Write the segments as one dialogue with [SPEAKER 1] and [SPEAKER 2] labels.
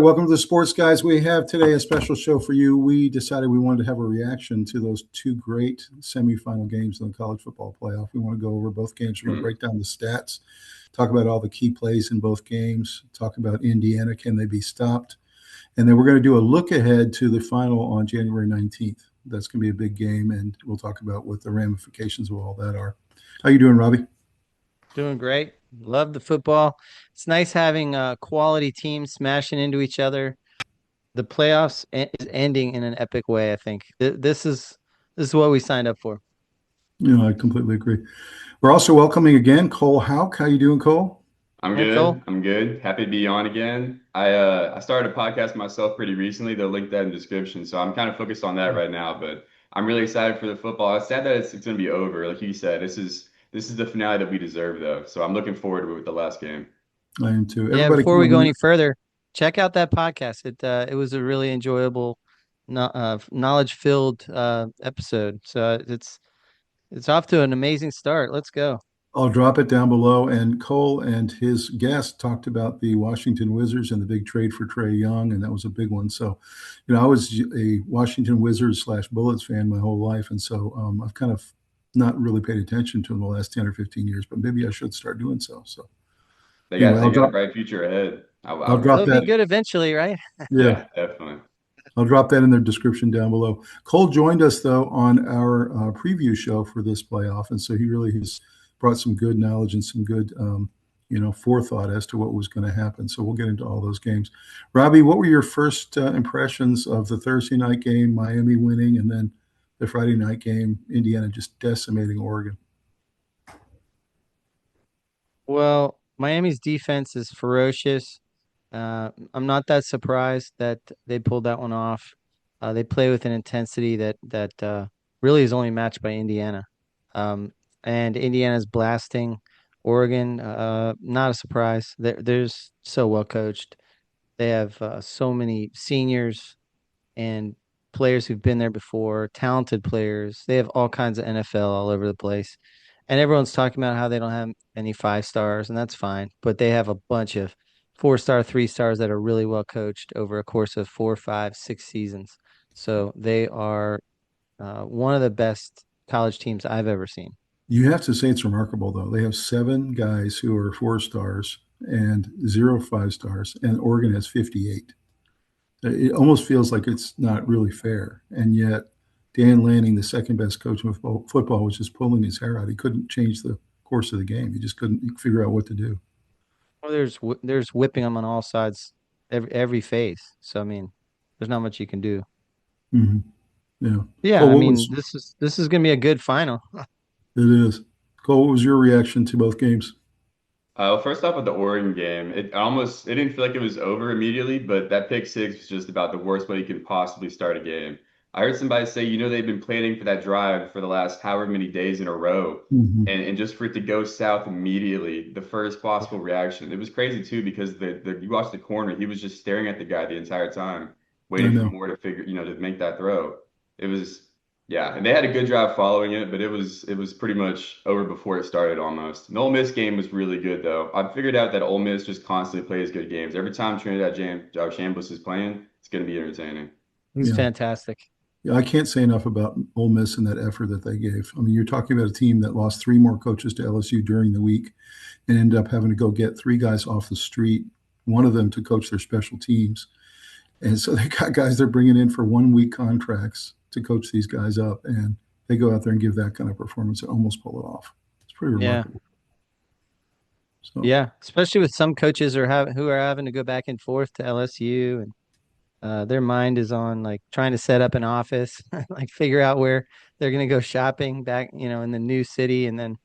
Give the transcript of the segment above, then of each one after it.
[SPEAKER 1] welcome to the Sports Guys. We have today a special show for you. We decided we wanted to have a reaction to those two great semifinal games in the college football playoff. We want to go over both games. We're going to break down the stats, talk about all the key plays in both games, talk about Indiana, can they be stopped? And then we're going to do a look ahead to the final on January 19th. That's going to be a big game, and we'll talk about what the ramifications of all that are. How you doing, Robbie?
[SPEAKER 2] Doing great. Love the football. It's nice having quality teams smashing into each other. The playoffs is ending in an epic way, I think. This is what we signed up for.
[SPEAKER 1] I completely agree. We're also welcoming again Cole Houck. How you doing, Cole?
[SPEAKER 3] I'm
[SPEAKER 2] Hey,
[SPEAKER 3] good.
[SPEAKER 2] Cole.
[SPEAKER 3] I'm good. Happy to be on again. I started a podcast myself pretty recently. They'll link that in the description. So I'm kind of focused on that right now, but I'm really excited for the football. It's sad that it's going to be over. Like you said, this is the finale that we deserve though. So I'm looking forward to it with the last game.
[SPEAKER 1] I am too.
[SPEAKER 2] Yeah,
[SPEAKER 1] Everybody
[SPEAKER 2] before
[SPEAKER 1] come
[SPEAKER 2] we go
[SPEAKER 1] on
[SPEAKER 2] any further, check out that podcast. It was a really enjoyable, knowledge-filled episode. So it's off to an amazing start. Let's go.
[SPEAKER 1] I'll drop it down below. And Cole and his guest talked about the Washington Wizards and the big trade for Trae Young, and that was a big one. So, I was a Washington Wizards / Bullets fan my whole life, and so I've kind of not really paid attention to them the last 10 or 15 years, but maybe I should start doing so. So
[SPEAKER 3] They
[SPEAKER 1] anyway,
[SPEAKER 3] got they got a bright future ahead.
[SPEAKER 1] I'll drop
[SPEAKER 2] They'll be
[SPEAKER 1] that.
[SPEAKER 2] good eventually, right?
[SPEAKER 1] Yeah,
[SPEAKER 3] Yeah, definitely.
[SPEAKER 1] I'll drop that in the description down below. Cole joined us though on our preview show for this playoff, and so he really has brought some good knowledge and some good, forethought as to what was going to happen. So we'll get into all those games. Robbie, what were your first impressions of the Thursday night game, Miami winning, and then the Friday night game, Indiana just decimating Oregon?
[SPEAKER 2] Well, Miami's defense is ferocious. I'm not that surprised that they pulled that one off. They play with an intensity that really is only matched by Indiana. And Indiana's blasting Oregon. Not a surprise. They're so well coached. They have so many seniors and players who've been there before, talented players. They have all kinds of NFL all over the place. And everyone's talking about how they don't have any 5 stars, and that's fine. But they have a bunch of 4-star, 3 stars that are really well coached over a course of 4, 5, 6 seasons. So they are one of the best college teams I've ever seen.
[SPEAKER 1] You have to say it's remarkable, though. They have 7 guys who are 4 stars and 0 5 stars, and Oregon has 58. It almost feels like it's not really fair. And yet, Dan Lanning, the second best coach in football, was just pulling his hair out. He couldn't change the course of the game. He just couldn't figure out what to do.
[SPEAKER 2] Well, there's whipping them on all sides, every phase. So I mean, there's not much you can do.
[SPEAKER 1] Hmm. Yeah.
[SPEAKER 2] Yeah,
[SPEAKER 1] Cole,
[SPEAKER 2] I
[SPEAKER 1] what
[SPEAKER 2] mean,
[SPEAKER 1] was
[SPEAKER 2] this is gonna be a good final.
[SPEAKER 1] it is? Cole, what was your reaction to both games?
[SPEAKER 3] Well, first off with the Oregon game, it didn't feel like it was over immediately, but that pick six was just about the worst way you could possibly start a game. I heard somebody say, they've been planning for that drive for the last however many days in a row,
[SPEAKER 1] Hmm.
[SPEAKER 3] and just for it to go south immediately, the first possible reaction. It was crazy too because you watched the corner, he was just staring at the guy the entire time,
[SPEAKER 1] I
[SPEAKER 3] waiting for
[SPEAKER 1] know.
[SPEAKER 3] Moore to to make that throw. It was Yeah, and they had a good drive following it, but it was pretty much over before it started almost. The Ole Miss game was really good though. I figured out that Ole Miss just constantly plays good games. Every time Chambliss is playing, it's going to be entertaining.
[SPEAKER 2] He's
[SPEAKER 1] Yeah.
[SPEAKER 2] fantastic.
[SPEAKER 1] Yeah, I can't say enough about Ole Miss and that effort that they gave. I mean, you're talking about a team that lost 3 more coaches to LSU during the week and ended up having to go get 3 guys off the street, one of them to coach their special teams. And so they got guys they're bringing in for 1 week contracts to coach these guys up, and they go out there and give that kind of performance and almost pull it off. It's pretty
[SPEAKER 2] Yeah.
[SPEAKER 1] remarkable. So
[SPEAKER 2] Yeah, especially with some coaches who are having to go back and forth to LSU, and their mind is on like trying to set up an office, like figure out where they're gonna go shopping back, in the new city, and then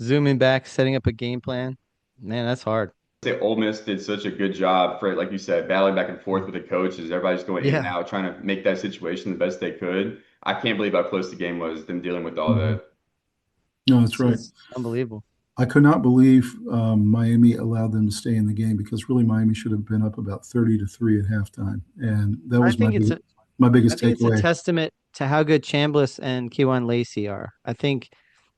[SPEAKER 2] zooming back, setting up a game plan. Man, that's hard.
[SPEAKER 3] Say Ole Miss did such a good job for, like you said, battling back and forth with the coaches. Everybody's going in and
[SPEAKER 2] Yeah.
[SPEAKER 3] out, trying to make that situation the best they could. I can't believe how close the game was, them dealing with all
[SPEAKER 1] mhm.
[SPEAKER 3] that.
[SPEAKER 1] No, that's
[SPEAKER 2] It's,
[SPEAKER 1] right.
[SPEAKER 2] it's unbelievable.
[SPEAKER 1] I could not believe Miami allowed them to stay in the game because really Miami should have been up about 30-3 at halftime, and that
[SPEAKER 2] I
[SPEAKER 1] was
[SPEAKER 2] think it's a
[SPEAKER 1] my
[SPEAKER 2] I
[SPEAKER 1] biggest
[SPEAKER 2] think it's a
[SPEAKER 1] takeaway.
[SPEAKER 2] testament to how good Chambliss and Keywan Lacey are. I think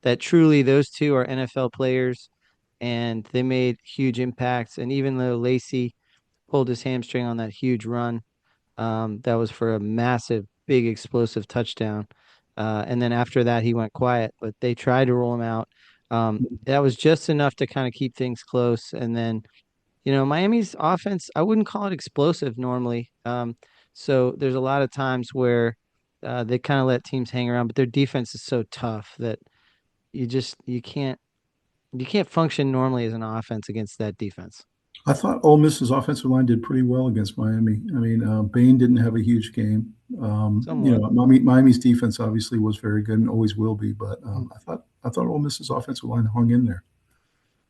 [SPEAKER 2] that truly those two are NFL players and they made huge impacts. And even though Lacey pulled his hamstring on that huge run. That was for a massive, big, explosive touchdown. And then after that, he went quiet, but they tried to roll him out. That was just enough to kind of keep things close. And then, Miami's offense, I wouldn't call it explosive normally. So there's a lot of times where they kind of let teams hang around, but their defense is so tough that you can't function normally as an offense against that defense.
[SPEAKER 1] I thought Ole Miss's offensive line did pretty well against Miami. I mean, Bain didn't have a huge game.
[SPEAKER 2] Somewhat.
[SPEAKER 1] Miami's defense obviously was very good and always will be, but I thought Ole Miss's offensive line hung in there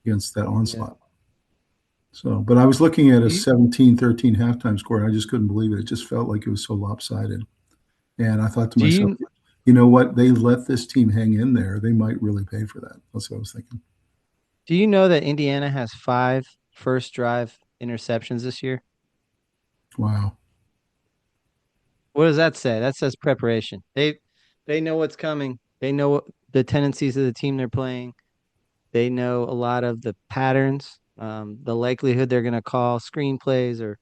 [SPEAKER 1] against that onslaught. So, but I was looking at a 17-13 halftime score, and I just couldn't believe it. It just felt like it was so lopsided. And I thought to myself, you know what? They let this team hang in there. They might really pay for that. That's what I was thinking.
[SPEAKER 2] Do you know that Indiana has 5 first drive interceptions this year?
[SPEAKER 1] Wow.
[SPEAKER 2] What does that say? That says preparation. They know what's coming. They know the tendencies of the team they're playing. They know a lot of the patterns, the likelihood they're going to call screenplays, or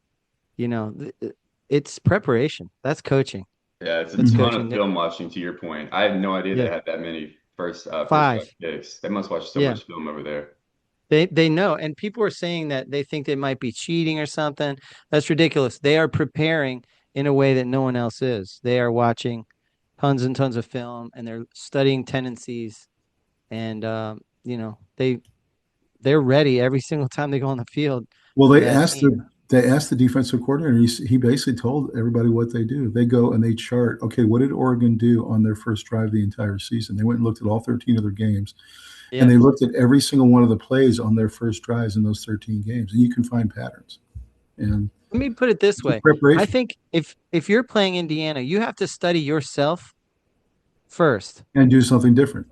[SPEAKER 2] it's preparation. That's coaching.
[SPEAKER 3] Yeah, it's a
[SPEAKER 2] That's
[SPEAKER 3] ton
[SPEAKER 2] coaching.
[SPEAKER 3] of film watching, to your point. I had no idea they
[SPEAKER 2] Yeah,
[SPEAKER 3] had that many first
[SPEAKER 2] 5.
[SPEAKER 3] picks. They must watch so
[SPEAKER 2] Yeah.
[SPEAKER 3] much film over there.
[SPEAKER 2] They know, and people are saying that they think they might be cheating or something. That's ridiculous. They are preparing in a way that no one else is. They are watching tons and tons of film, and they're studying tendencies, and they're ready every single time they go on the field
[SPEAKER 1] Well,
[SPEAKER 2] for
[SPEAKER 1] they
[SPEAKER 2] that
[SPEAKER 1] asked
[SPEAKER 2] team.
[SPEAKER 1] the defensive coordinator. He basically told everybody what they do. They go and they chart. Okay, what did Oregon do on their first drive the entire season? They went and looked at all 13 of their games, and they
[SPEAKER 2] Yeah.
[SPEAKER 1] looked at every single one of the plays on their first drives in those 13 games, and you can find patterns. And
[SPEAKER 2] Let me put it this
[SPEAKER 1] it's just
[SPEAKER 2] way. I
[SPEAKER 1] preparation
[SPEAKER 2] think if you're playing Indiana, you have to study yourself first
[SPEAKER 1] and do something different.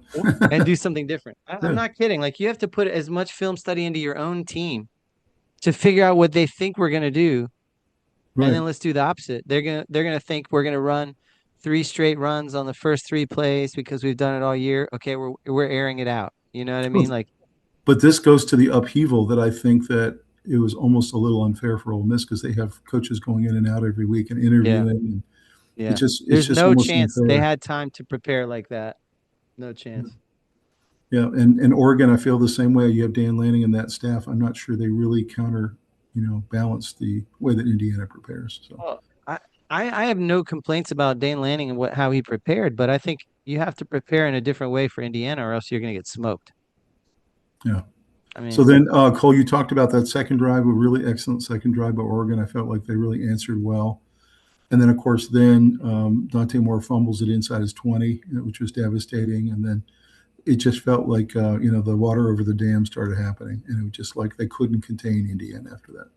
[SPEAKER 2] and do something different. I'm
[SPEAKER 1] Yeah,
[SPEAKER 2] not kidding. Like, you have to put as much film study into your own team to figure out what they think we're gonna do, and
[SPEAKER 1] right.
[SPEAKER 2] then let's do the opposite. They're gonna think we're gonna run 3 straight runs on the first 3 plays because we've done it all year. Okay, we're airing it out. You know what I
[SPEAKER 1] Well,
[SPEAKER 2] mean? Like,
[SPEAKER 1] but this goes to the upheaval that I think that it was almost a little unfair for Ole Miss because they have coaches going in and out every week and
[SPEAKER 2] yeah,
[SPEAKER 1] interviewing, and
[SPEAKER 2] yeah.
[SPEAKER 1] it's
[SPEAKER 2] There's
[SPEAKER 1] just
[SPEAKER 2] no
[SPEAKER 1] almost
[SPEAKER 2] chance they
[SPEAKER 1] unfair.
[SPEAKER 2] had time to prepare like that. No chance.
[SPEAKER 1] Yeah, and Oregon, I feel the same way. You have Dan Lanning and that staff. I'm not sure they really balance the way that Indiana prepares. So
[SPEAKER 2] Well, I have no complaints about Dan Lanning and how he prepared, but I think you have to prepare in a different way for Indiana, or else you're going to get smoked.
[SPEAKER 1] yeah.
[SPEAKER 2] I
[SPEAKER 1] So
[SPEAKER 2] mean,
[SPEAKER 1] then, Cole, you talked about that second drive, a really excellent second drive by Oregon. I felt like they really answered well. And then, of course, Dante Moore fumbles it inside his 20, which was devastating. And then it just felt like the water over the dam started happening, and it was just like they couldn't contain Indiana after that.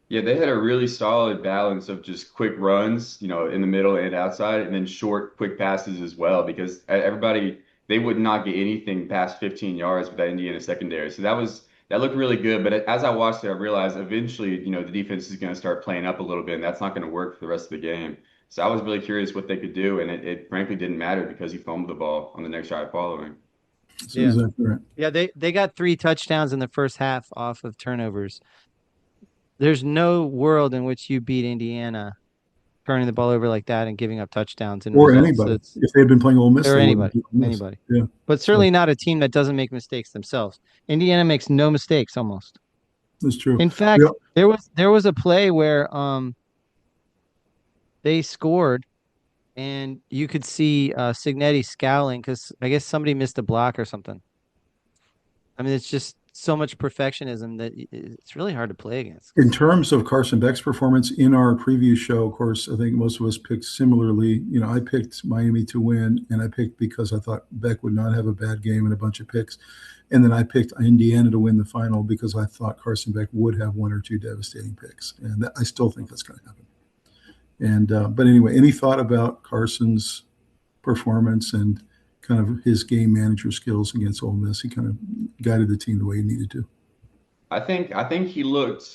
[SPEAKER 3] Yeah, they had a really solid balance of just quick runs, in the middle and outside, and then short, quick passes as well, because everybody, they would not get anything past 15 yards with that Indiana secondary. So that looked really good. But as I watched it, I realized eventually, the defense is going to start playing up a little bit, and that's not going to work for the rest of the game. So I was really curious what they could do, and it frankly didn't matter because he fumbled the ball on the next drive following.
[SPEAKER 1] That's
[SPEAKER 2] yeah,
[SPEAKER 1] exactly right.
[SPEAKER 2] yeah. They got 3 touchdowns in the first half off of turnovers. There's no world in which you beat Indiana turning the ball over like that and giving up touchdowns and
[SPEAKER 1] Or
[SPEAKER 2] results.
[SPEAKER 1] anybody. If they had been playing Ole Miss,
[SPEAKER 2] Or
[SPEAKER 1] they wouldn't
[SPEAKER 2] anybody,
[SPEAKER 1] have beat Ole Miss.
[SPEAKER 2] anybody.
[SPEAKER 1] Yeah.
[SPEAKER 2] But
[SPEAKER 1] So
[SPEAKER 2] certainly not a team that doesn't make mistakes themselves. Indiana makes no mistakes almost.
[SPEAKER 1] that's true.
[SPEAKER 2] In fact,
[SPEAKER 1] Yeah.
[SPEAKER 2] there was a play where they scored, and you could see Signetti scowling because I guess somebody missed a block or something. I mean, it's just so much perfectionism that it's really hard to play against.
[SPEAKER 1] In terms of Carson Beck's performance in our previous show, of course, I think most of us picked similarly. I picked Miami to win, and I picked because I thought Beck would not have a bad game and a bunch of picks. And then I picked Indiana to win the final because I thought Carson Beck would have 1 or 2 devastating picks. And I still think that's going to happen. And but anyway, any thought about Carson's performance and kind of his game manager skills against Ole Miss? He kind of guided the team the way he needed to.
[SPEAKER 3] I think he looked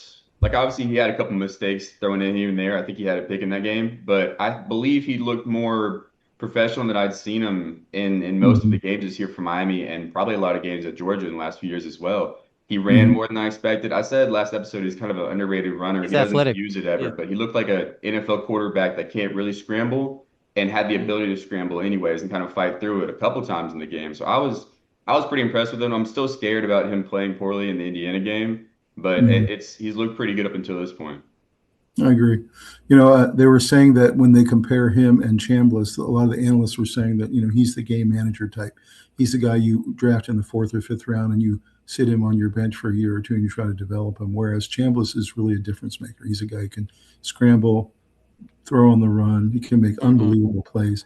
[SPEAKER 3] like, obviously he had a couple mistakes thrown in here and there. I think he had a pick in that game, but I believe he looked more professional than I'd seen him in most of
[SPEAKER 1] Mm-hmm.
[SPEAKER 3] the games this year for Miami, and probably a lot of games at Georgia in the last few years as well. He ran more than I expected. I said last episode he's kind of an underrated runner.
[SPEAKER 2] He's
[SPEAKER 3] He doesn't
[SPEAKER 2] athletic.
[SPEAKER 3] use it ever,
[SPEAKER 2] Yeah.
[SPEAKER 3] but he looked like an NFL quarterback that can't really scramble and had the ability to scramble anyways and kind of fight through it a couple times in the game. So I was pretty impressed with him. I'm still scared about him playing poorly in the Indiana game, but
[SPEAKER 1] Mhm.
[SPEAKER 3] he's looked pretty good up until this point.
[SPEAKER 1] I agree. They were saying that when they compare him and Chambliss, a lot of the analysts were saying that, he's the game manager type. He's the guy you draft in the fourth or fifth round and you sit him on your bench for a year or two and you try to develop him. Whereas Chambliss is really a difference maker. He's a guy who can scramble, throw on the run. He can make unbelievable plays.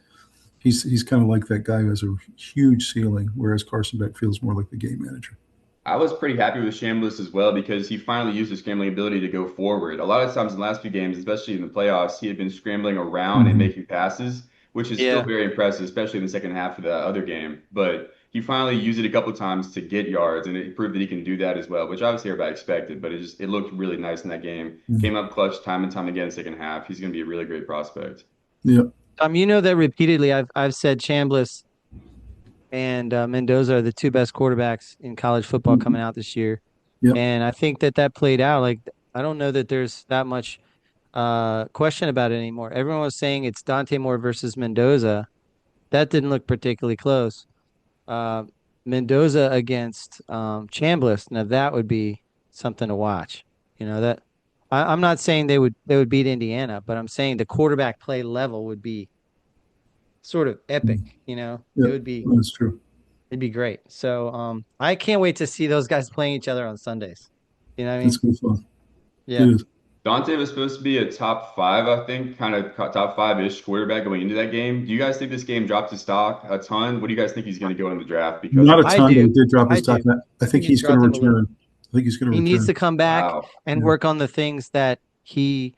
[SPEAKER 1] He's kind of like that guy who has a huge ceiling, whereas Carson Beck feels more like the game manager.
[SPEAKER 3] I was pretty happy with Chambliss as well because he finally used his scrambling ability to go forward. A lot of times in the last few games, especially in the playoffs, he had been scrambling around and making passes, which is still
[SPEAKER 2] Yeah.
[SPEAKER 3] very impressive, especially in the second half of the other game. But he finally used it a couple times to get yards, and it proved that he can do that as well, which obviously everybody expected. But it looked really nice in that game. Came up clutch time and time again in the second half. He's going to be a really great prospect.
[SPEAKER 1] Yeah.
[SPEAKER 2] You know that repeatedly I've said Chambliss and Mendoza are the two best quarterbacks in college football coming out this year.
[SPEAKER 1] Yep.
[SPEAKER 2] And I think that played out. Like, I don't know that there's that much question about it anymore. Everyone was saying it's Dante Moore versus Mendoza. That didn't look particularly close. Mendoza against Chambliss. Now that would be something to watch. That I'm not saying they would beat Indiana, but I'm saying the quarterback play level would be sort of epic. It
[SPEAKER 1] Yeah,
[SPEAKER 2] would be
[SPEAKER 1] that's true.
[SPEAKER 2] it'd be great. So I can't wait to see those guys playing each other on Sundays. You know what I mean?
[SPEAKER 1] It's good fun.
[SPEAKER 2] Yeah.
[SPEAKER 1] It is.
[SPEAKER 3] Dante was supposed to be a top five, I think, kind of top five-ish quarterback going into that game. Do you guys think this game dropped his stock a ton? What do you guys think he's going to go in the draft? Because
[SPEAKER 1] Not a
[SPEAKER 2] I
[SPEAKER 1] ton, but
[SPEAKER 2] do.
[SPEAKER 1] it did drop
[SPEAKER 2] I
[SPEAKER 1] his stock.
[SPEAKER 2] do.
[SPEAKER 1] I think
[SPEAKER 2] He's
[SPEAKER 1] he's going to
[SPEAKER 2] dropped him a little.
[SPEAKER 1] return. I think he's going to
[SPEAKER 2] He needs
[SPEAKER 1] return.
[SPEAKER 2] to come back
[SPEAKER 3] wow,
[SPEAKER 2] and work on the things that it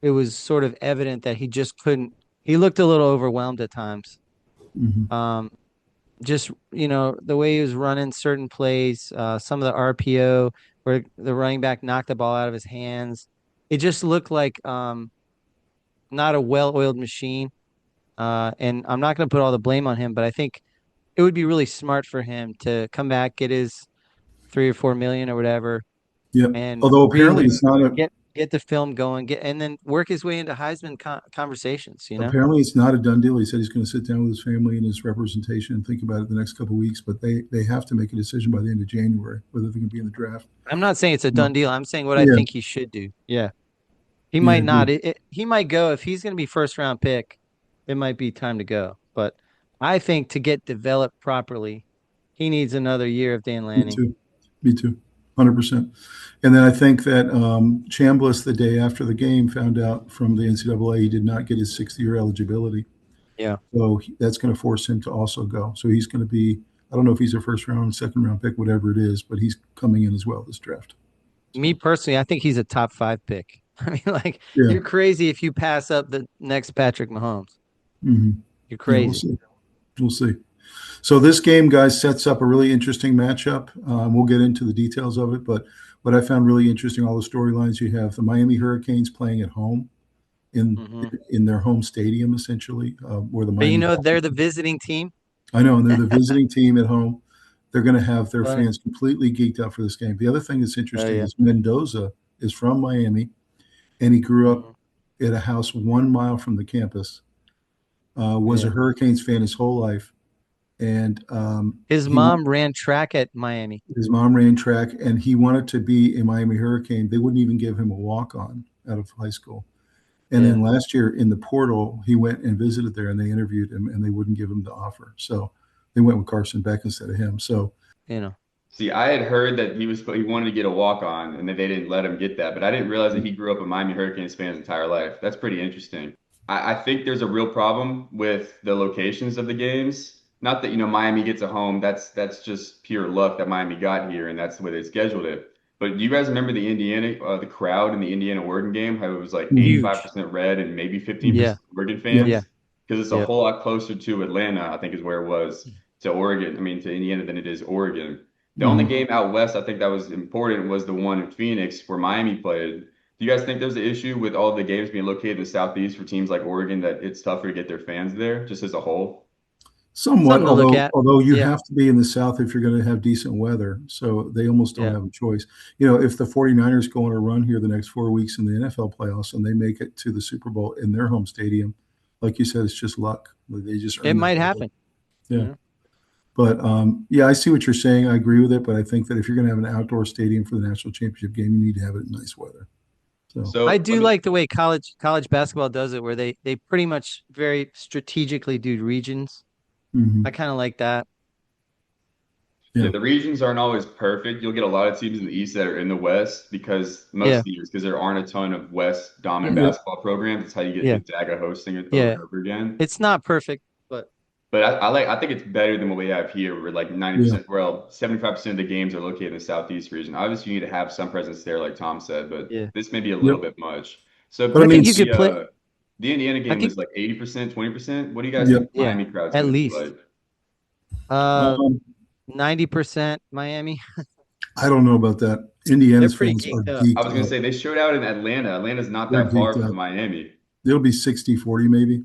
[SPEAKER 2] was sort of evident that he just couldn't. He looked a little overwhelmed at times.
[SPEAKER 1] Mhm.
[SPEAKER 2] Just the way he was running certain plays, some of the RPO where the running back knocked the ball out of his hands. It just looked like not a well-oiled machine. And I'm not going to put all the blame on him, but I think it would be really smart for him to come back, get his 3 or 4 million or whatever,
[SPEAKER 1] Yep.
[SPEAKER 2] and
[SPEAKER 1] Although apparently
[SPEAKER 2] really
[SPEAKER 1] it's not a
[SPEAKER 2] get the film going, and then work his way into Heisman conversations.
[SPEAKER 1] apparently it's not a done deal. He said he's going to sit down with his family and his representation and think about it the next couple of weeks. But they have to make a decision by the end of January whether they're going to be in the draft.
[SPEAKER 2] I'm not saying it's a done deal. I'm saying what I
[SPEAKER 1] Yeah.
[SPEAKER 2] think he should do. Yeah, he
[SPEAKER 1] Yeah,
[SPEAKER 2] might
[SPEAKER 1] I
[SPEAKER 2] not.
[SPEAKER 1] agree.
[SPEAKER 2] He might go if he's going to be first round pick. It might be time to go. But I think to get developed properly, he needs another year of Dan
[SPEAKER 1] Me
[SPEAKER 2] Lanning.
[SPEAKER 1] too. Me too. 100%. And then I think that Chambliss, the day after the game, found out from the NCAA he did not get his 6th-year eligibility.
[SPEAKER 2] Yeah.
[SPEAKER 1] So that's going to force him to also go. So he's going to be, I don't know if he's a first round, second round pick, whatever it is, but he's coming in as well this draft.
[SPEAKER 2] Me personally, I think he's a top 5 pick. I mean, like,
[SPEAKER 1] Yeah.
[SPEAKER 2] you're crazy if you pass up the next Patrick Mahomes.
[SPEAKER 1] Mm-hmm.
[SPEAKER 2] You're
[SPEAKER 1] Yeah,
[SPEAKER 2] crazy.
[SPEAKER 1] we'll see. We'll see. So this game, guys, sets up a really interesting matchup. We'll get into the details of it, but what I found really interesting, all the storylines you have, the Miami Hurricanes playing at home in their home stadium, essentially, where the
[SPEAKER 2] But
[SPEAKER 1] Miami
[SPEAKER 2] they're the visiting team.
[SPEAKER 1] I know, and they're the visiting team at home. They're going to have their
[SPEAKER 2] Right.
[SPEAKER 1] fans completely geeked out for this game. The other thing that's interesting
[SPEAKER 2] yeah.
[SPEAKER 1] is Mendoza is from Miami, and he grew up at a house 1 mile from the campus. Was a Hurricanes fan his whole life, and
[SPEAKER 2] His mom ran track at Miami.
[SPEAKER 1] his mom ran track, and he wanted to be a Miami Hurricane. They wouldn't even give him a walk-on out of high school. And then last year in the portal, he went and visited there, and they interviewed him, and they wouldn't give him the offer. So they went with Carson Beck instead of him. So
[SPEAKER 3] See, I had heard that he wanted to get a walk on, and that they didn't let him get that. But I didn't realize that he grew up a Miami Hurricanes fan his entire life. That's pretty interesting. I think there's a real problem with the locations of the games. Not that Miami gets a home. That's just pure luck that Miami got here, and that's the way they scheduled it. But do you guys remember the crowd in the Indiana-Oregon game? How it was like 85% red and maybe 15% Oregon fans?
[SPEAKER 2] Yeah.
[SPEAKER 3] Because it's a whole lot closer to Atlanta, I think is where it was, to Oregon. I mean, to Indiana than it is Oregon. The only game out west I think that was important was the one in Phoenix where Miami played. Do you guys think there's an issue with all the games being located in the Southeast for teams like Oregon that it's tougher to get their fans there, just as a whole?
[SPEAKER 1] Somewhat,
[SPEAKER 2] Something to look at.
[SPEAKER 1] although you
[SPEAKER 2] Yeah.
[SPEAKER 1] have to be in the South if you're going to have decent weather. So they almost don't
[SPEAKER 2] Yeah.
[SPEAKER 1] have a choice. You know, if the 49ers go on a run here the next 4 weeks in the NFL playoffs and they make it to the Super Bowl in their home stadium, like you said, it's just luck. They just
[SPEAKER 2] It
[SPEAKER 1] earned
[SPEAKER 2] might
[SPEAKER 1] that.
[SPEAKER 2] happen.
[SPEAKER 1] Yeah.
[SPEAKER 2] You know?
[SPEAKER 1] But yeah, I see what you're saying. I agree with it. But I think that if you're going to have an outdoor stadium for the national championship game, you need to have it in nice weather. So
[SPEAKER 3] So
[SPEAKER 2] I
[SPEAKER 3] let
[SPEAKER 2] do
[SPEAKER 3] me,
[SPEAKER 2] like the way college basketball does it, where they pretty much very strategically do regions.
[SPEAKER 1] mhm.
[SPEAKER 2] I kind of like that.
[SPEAKER 3] yeah,
[SPEAKER 1] Yeah.
[SPEAKER 3] the regions aren't always perfect. You'll get a lot of teams in the East that are in the West because most
[SPEAKER 2] Yeah.
[SPEAKER 3] of the years, because there aren't a ton of West dominant
[SPEAKER 1] Yeah.
[SPEAKER 3] basketball programs. That's how you get
[SPEAKER 2] Yeah.
[SPEAKER 3] Gonzaga hosting it over
[SPEAKER 2] Yeah.
[SPEAKER 3] and over again.
[SPEAKER 2] It's not perfect, but
[SPEAKER 3] But I think it's better than what we have here, where like
[SPEAKER 1] Yeah.
[SPEAKER 3] 90%, well, 75% of the games are located in the Southeast region. Obviously, you need to have some presence there, like Tom said, but
[SPEAKER 2] yeah.
[SPEAKER 3] this may be a little
[SPEAKER 1] Yep.
[SPEAKER 3] bit much. So
[SPEAKER 1] But I
[SPEAKER 2] I
[SPEAKER 1] mean,
[SPEAKER 2] think you could play.
[SPEAKER 3] The Indiana
[SPEAKER 2] I
[SPEAKER 3] game
[SPEAKER 2] think
[SPEAKER 3] was like 80%, 20%. What do you guys think
[SPEAKER 1] yep.
[SPEAKER 3] the
[SPEAKER 2] yeah,
[SPEAKER 3] Miami crowd's
[SPEAKER 2] at
[SPEAKER 3] going to be
[SPEAKER 2] least
[SPEAKER 3] like?
[SPEAKER 2] uh
[SPEAKER 1] Um,
[SPEAKER 2] 90% Miami.
[SPEAKER 1] I don't know about that.
[SPEAKER 2] They're
[SPEAKER 1] Indiana's
[SPEAKER 2] pretty
[SPEAKER 1] fans are
[SPEAKER 2] geeked up.
[SPEAKER 3] I
[SPEAKER 1] geeked
[SPEAKER 3] was going to
[SPEAKER 1] up.
[SPEAKER 3] say they showed out in Atlanta. Atlanta's not
[SPEAKER 1] They're
[SPEAKER 3] that far
[SPEAKER 1] geeked
[SPEAKER 3] from
[SPEAKER 1] up.
[SPEAKER 3] Miami.
[SPEAKER 1] It'll be 60-40 maybe.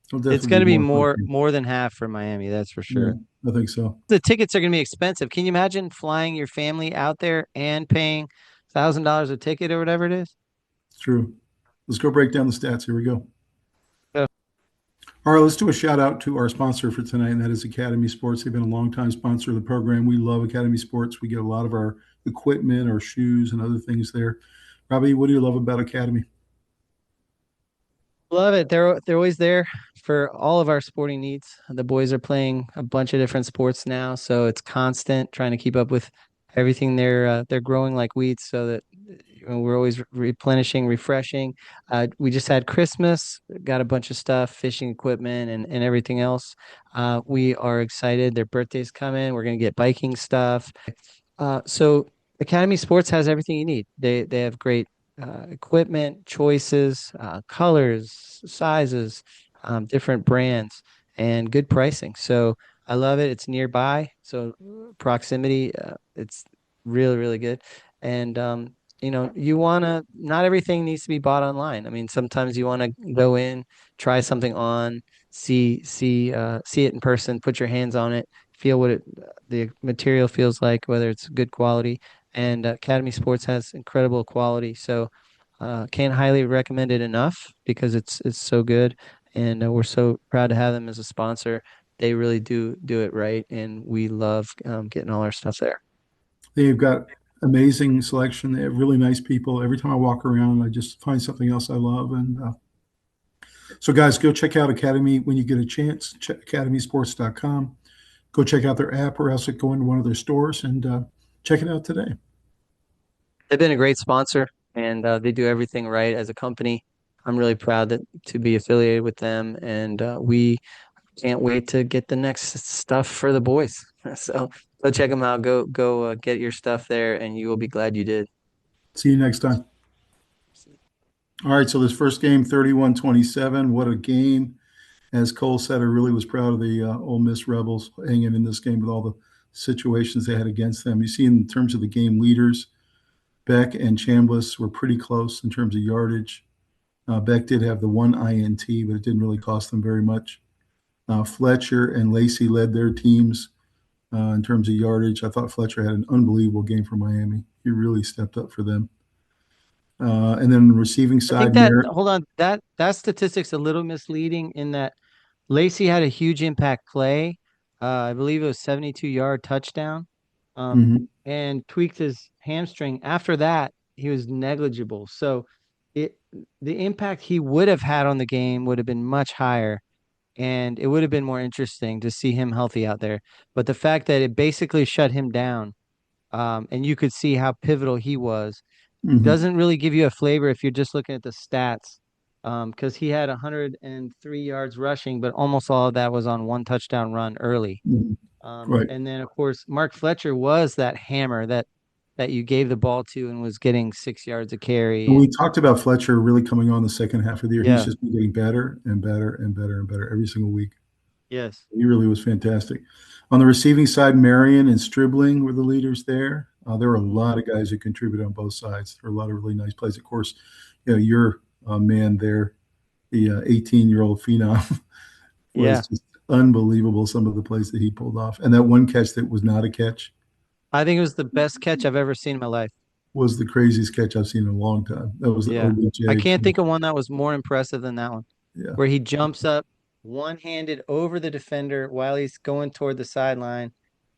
[SPEAKER 1] It'll
[SPEAKER 2] It's
[SPEAKER 1] definitely
[SPEAKER 2] going
[SPEAKER 1] be
[SPEAKER 2] to be
[SPEAKER 1] more for the team.
[SPEAKER 2] more than half for Miami, that's for
[SPEAKER 1] Yeah,
[SPEAKER 2] sure.
[SPEAKER 1] I think so.
[SPEAKER 2] The tickets are going to be expensive. Can you imagine flying your family out there and paying $1,000 a ticket or whatever it is?
[SPEAKER 1] It's true. Let's go break down the stats. Here we go.
[SPEAKER 2] Yeah.
[SPEAKER 1] All right, let's do a shout out to our sponsor for tonight, and that is Academy Sports. They've been a longtime sponsor of the program. We love Academy Sports. We get a lot of our equipment, our shoes, and other things there. Robbie, what do you love about Academy?
[SPEAKER 2] Love it. They're always there for all of our sporting needs. The boys are playing a bunch of different sports now, so it's constant trying to keep up with everything. They're growing like weeds, so that we're always replenishing, refreshing. We just had Christmas, got a bunch of stuff, fishing equipment and everything else. We are excited. Their birthday's coming. We're gonna get biking stuff. So Academy Sports has everything you need. They have great equipment choices, colors, sizes, different brands, and good pricing. So I love it. It's nearby, so proximity, it's really good. And you wanna not everything needs to be bought online. I mean, sometimes you want to go in, try something on, see it in person, put your hands on it, feel what the material feels like, whether it's good quality. And Academy Sports has incredible quality, so can't highly recommend it enough because it's so good, and we're so proud to have them as a sponsor. They really do it right, and we love getting all our stuff there.
[SPEAKER 1] They've got amazing selection. They have really nice people. Every time I walk around, I just find something else I love. And so, guys, go check out Academy when you get a chance. Check academysports.com. Go check out their app or else go into one of their stores and check it out today.
[SPEAKER 2] They've been a great sponsor, and they do everything right as a company. I'm really proud to be affiliated with them, and we can't wait to get the next stuff for the boys. So go check them out. Go get your stuff there, and you will be glad you did.
[SPEAKER 1] See you next time. All right, so this first game, 31-27. What a game. As Cole said, I really was proud of the Ole Miss Rebels hanging in this game with all the situations they had against them. You see in terms of the game leaders, Beck and Chambliss were pretty close in terms of yardage. Beck did have the one INT, but it didn't really cost them very much. Fletcher and Lacey led their teams in terms of yardage. I thought Fletcher had an unbelievable game for Miami. He really stepped up for them. And then receiving
[SPEAKER 2] I
[SPEAKER 1] side,
[SPEAKER 2] think hold on, that statistic's a little misleading in that Lacey had a huge impact play. I believe it was 72-yard touchdown,
[SPEAKER 1] Mhm.
[SPEAKER 2] and tweaked his hamstring. After that, he was negligible. So it the impact he would have had on the game would have been much higher, and it would have been more interesting to see him healthy out there. But the fact that it basically shut him down, and you could see how pivotal he was,
[SPEAKER 1] Mhm.
[SPEAKER 2] doesn't really give you a flavor if you're just looking at the stats. Because he had 103 yards rushing, but almost all of that was on one touchdown run early.
[SPEAKER 1] Mhm. Right.
[SPEAKER 2] And then of course Mark Fletcher was that hammer that you gave the ball to and was getting 6 yards a carry.
[SPEAKER 1] And we
[SPEAKER 2] And
[SPEAKER 1] talked about Fletcher really coming on the second half of the year. He's
[SPEAKER 2] yeah,
[SPEAKER 1] just been getting better and better and better and better every single week.
[SPEAKER 2] yes,
[SPEAKER 1] He really was fantastic. On the receiving side, Marion and Stribling were the leaders there. There were a lot of guys who contributed on both sides. There were a lot of really nice plays. Of course, your man there, the 18-year-old phenom,
[SPEAKER 2] yeah,
[SPEAKER 1] was just unbelievable, some of the plays that he pulled off. And that one catch that was not a catch
[SPEAKER 2] I think it was the best catch I've ever seen in my life.
[SPEAKER 1] was the craziest catch I've seen in a long time. That was the
[SPEAKER 2] Yeah. I
[SPEAKER 1] OBJ.
[SPEAKER 2] can't think of one that was more impressive than that one,
[SPEAKER 1] Yeah.
[SPEAKER 2] where he jumps up one-handed over the defender while he's going toward the sideline,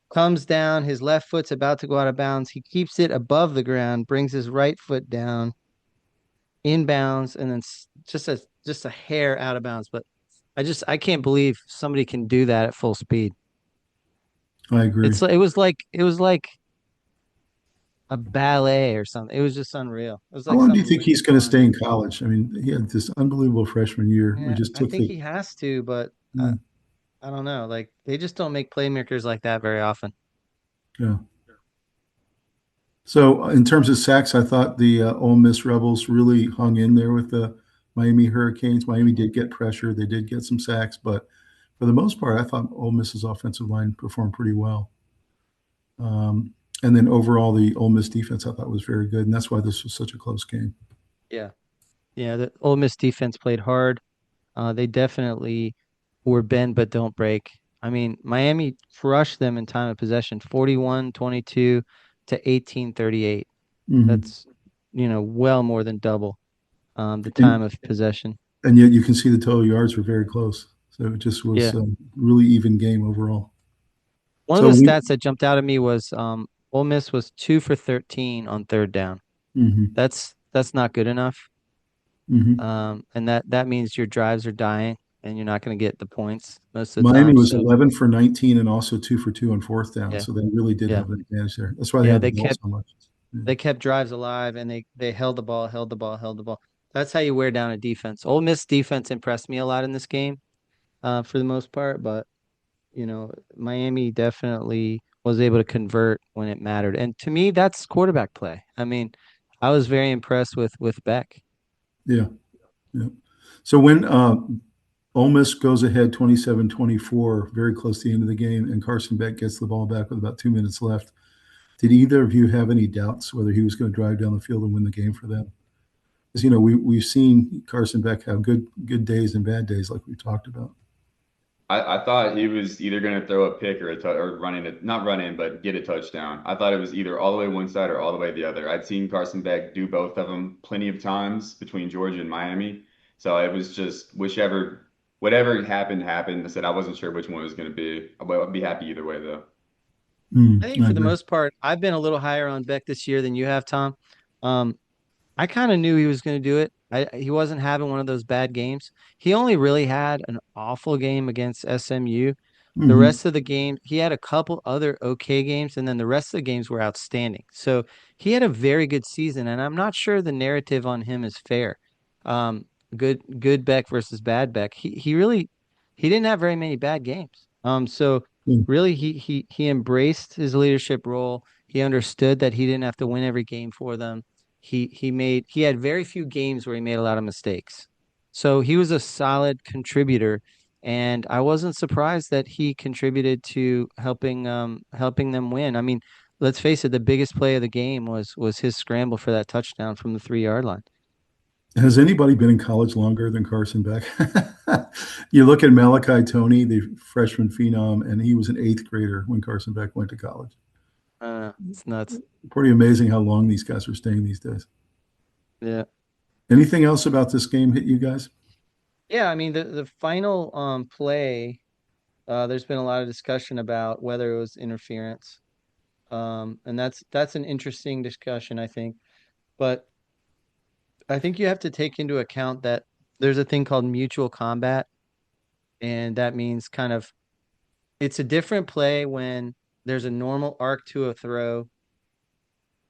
[SPEAKER 2] comes down, his left foot's about to go out of bounds. He keeps it above the ground, brings his right foot down, inbounds, and then just a hair out of bounds. But I can't believe somebody can do that at full speed.
[SPEAKER 1] I agree.
[SPEAKER 2] It was like a ballet or something. It was just unreal. It was
[SPEAKER 1] How
[SPEAKER 2] like
[SPEAKER 1] long do you
[SPEAKER 2] something
[SPEAKER 1] think
[SPEAKER 2] really
[SPEAKER 1] he's going to
[SPEAKER 2] fun.
[SPEAKER 1] stay in college? I mean, he had this unbelievable freshman year. We
[SPEAKER 2] Yeah,
[SPEAKER 1] just
[SPEAKER 2] I
[SPEAKER 1] took
[SPEAKER 2] think
[SPEAKER 1] the,
[SPEAKER 2] he has to, but
[SPEAKER 1] yeah,
[SPEAKER 2] I don't know. Like they just don't make playmakers like that very often.
[SPEAKER 1] yeah. So in terms of sacks, I thought the Ole Miss Rebels really hung in there with the Miami Hurricanes. Miami did get pressure. They did get some sacks, but for the most part, I thought Ole Miss's offensive line performed pretty well. And then overall, the Ole Miss defense I thought was very good, and that's why this was such a close game.
[SPEAKER 2] Yeah. Yeah, the Ole Miss defense played hard. They definitely were bend but don't break. I mean, Miami crushed them in time of possession, 41-22 to 18-38.
[SPEAKER 1] Hmm.
[SPEAKER 2] That's, well more than double the time
[SPEAKER 1] And
[SPEAKER 2] of possession.
[SPEAKER 1] and yet you can see the total yards were very close. So it just was
[SPEAKER 2] Yeah.
[SPEAKER 1] a really even game overall.
[SPEAKER 2] One of
[SPEAKER 1] So
[SPEAKER 2] the
[SPEAKER 1] we,
[SPEAKER 2] stats that jumped out at me was Ole Miss was 2 for 13 on third down.
[SPEAKER 1] mhm,
[SPEAKER 2] That's not good enough.
[SPEAKER 1] mhm.
[SPEAKER 2] And that means your drives are dying and you're not going to get the points most of the
[SPEAKER 1] Miami
[SPEAKER 2] time.
[SPEAKER 1] was
[SPEAKER 2] So
[SPEAKER 1] 11 for 19 and also 2 for 2 on fourth down.
[SPEAKER 2] yeah,
[SPEAKER 1] So they really did
[SPEAKER 2] yeah,
[SPEAKER 1] have an advantage there. That's why they
[SPEAKER 2] yeah.
[SPEAKER 1] had the
[SPEAKER 2] They
[SPEAKER 1] ball
[SPEAKER 2] kept
[SPEAKER 1] so much. Yeah.
[SPEAKER 2] they kept drives alive and they held the ball, held the ball, held the ball. That's how you wear down a defense. Ole Miss defense impressed me a lot in this game, for the most part, but Miami definitely was able to convert when it mattered. And to me, that's quarterback play. I mean, I was very impressed with Beck.
[SPEAKER 1] Yeah. Yeah. So when Ole Miss goes ahead 27-24, very close to the end of the game, and Carson Beck gets the ball back with about 2 minutes left, did either of you have any doubts whether he was going to drive down the field and win the game for them? Because we've seen Carson Beck have good days and bad days, like we talked about.
[SPEAKER 3] I thought he was either going to throw a pick or or running it, not run in, but get a touchdown. I thought it was either all the way one side or all the way the other. I'd seen Carson Beck do both of them plenty of times between Georgia and Miami. So it was just whatever happened, happened. I said I wasn't sure which one it was going to be. I'd be happy either way, though.
[SPEAKER 2] I think
[SPEAKER 1] I
[SPEAKER 2] for the
[SPEAKER 1] agree.
[SPEAKER 2] most part, I've been a little higher on Beck this year than you have, Tom. Um, I kind of knew he was going to do it. He wasn't having one of those bad games. He only really had an awful game against SMU. The
[SPEAKER 1] Hmm.
[SPEAKER 2] rest of the game, he had a couple other okay games, and then the rest of the games were outstanding. So he had a very good season, and I'm not sure the narrative on him is fair. Good Beck versus bad Beck. He didn't have very many bad games. So
[SPEAKER 1] Yeah.
[SPEAKER 2] really he embraced his leadership role. He understood that he didn't have to win every game for them. He had very few games where he made a lot of mistakes. So he was a solid contributor, and I wasn't surprised that he contributed to helping them win. I mean, let's face it, the biggest play of the game was his scramble for that touchdown from the 3-yard line.
[SPEAKER 1] Has anybody been in college longer than Carson Beck? You look at Malachi Tony, the freshman phenom, and he was an eighth grader when Carson Beck went to college.
[SPEAKER 2] It's nuts.
[SPEAKER 1] Pretty amazing how long these guys are staying these days.
[SPEAKER 2] Yeah.
[SPEAKER 1] Anything else about this game hit you guys?
[SPEAKER 2] Yeah, I mean the final play, there's been a lot of discussion about whether it was interference. And that's an interesting discussion, I think. But I think you have to take into account that there's a thing called mutual combat, and that means kind of it's a different play when there's a normal arc to a throw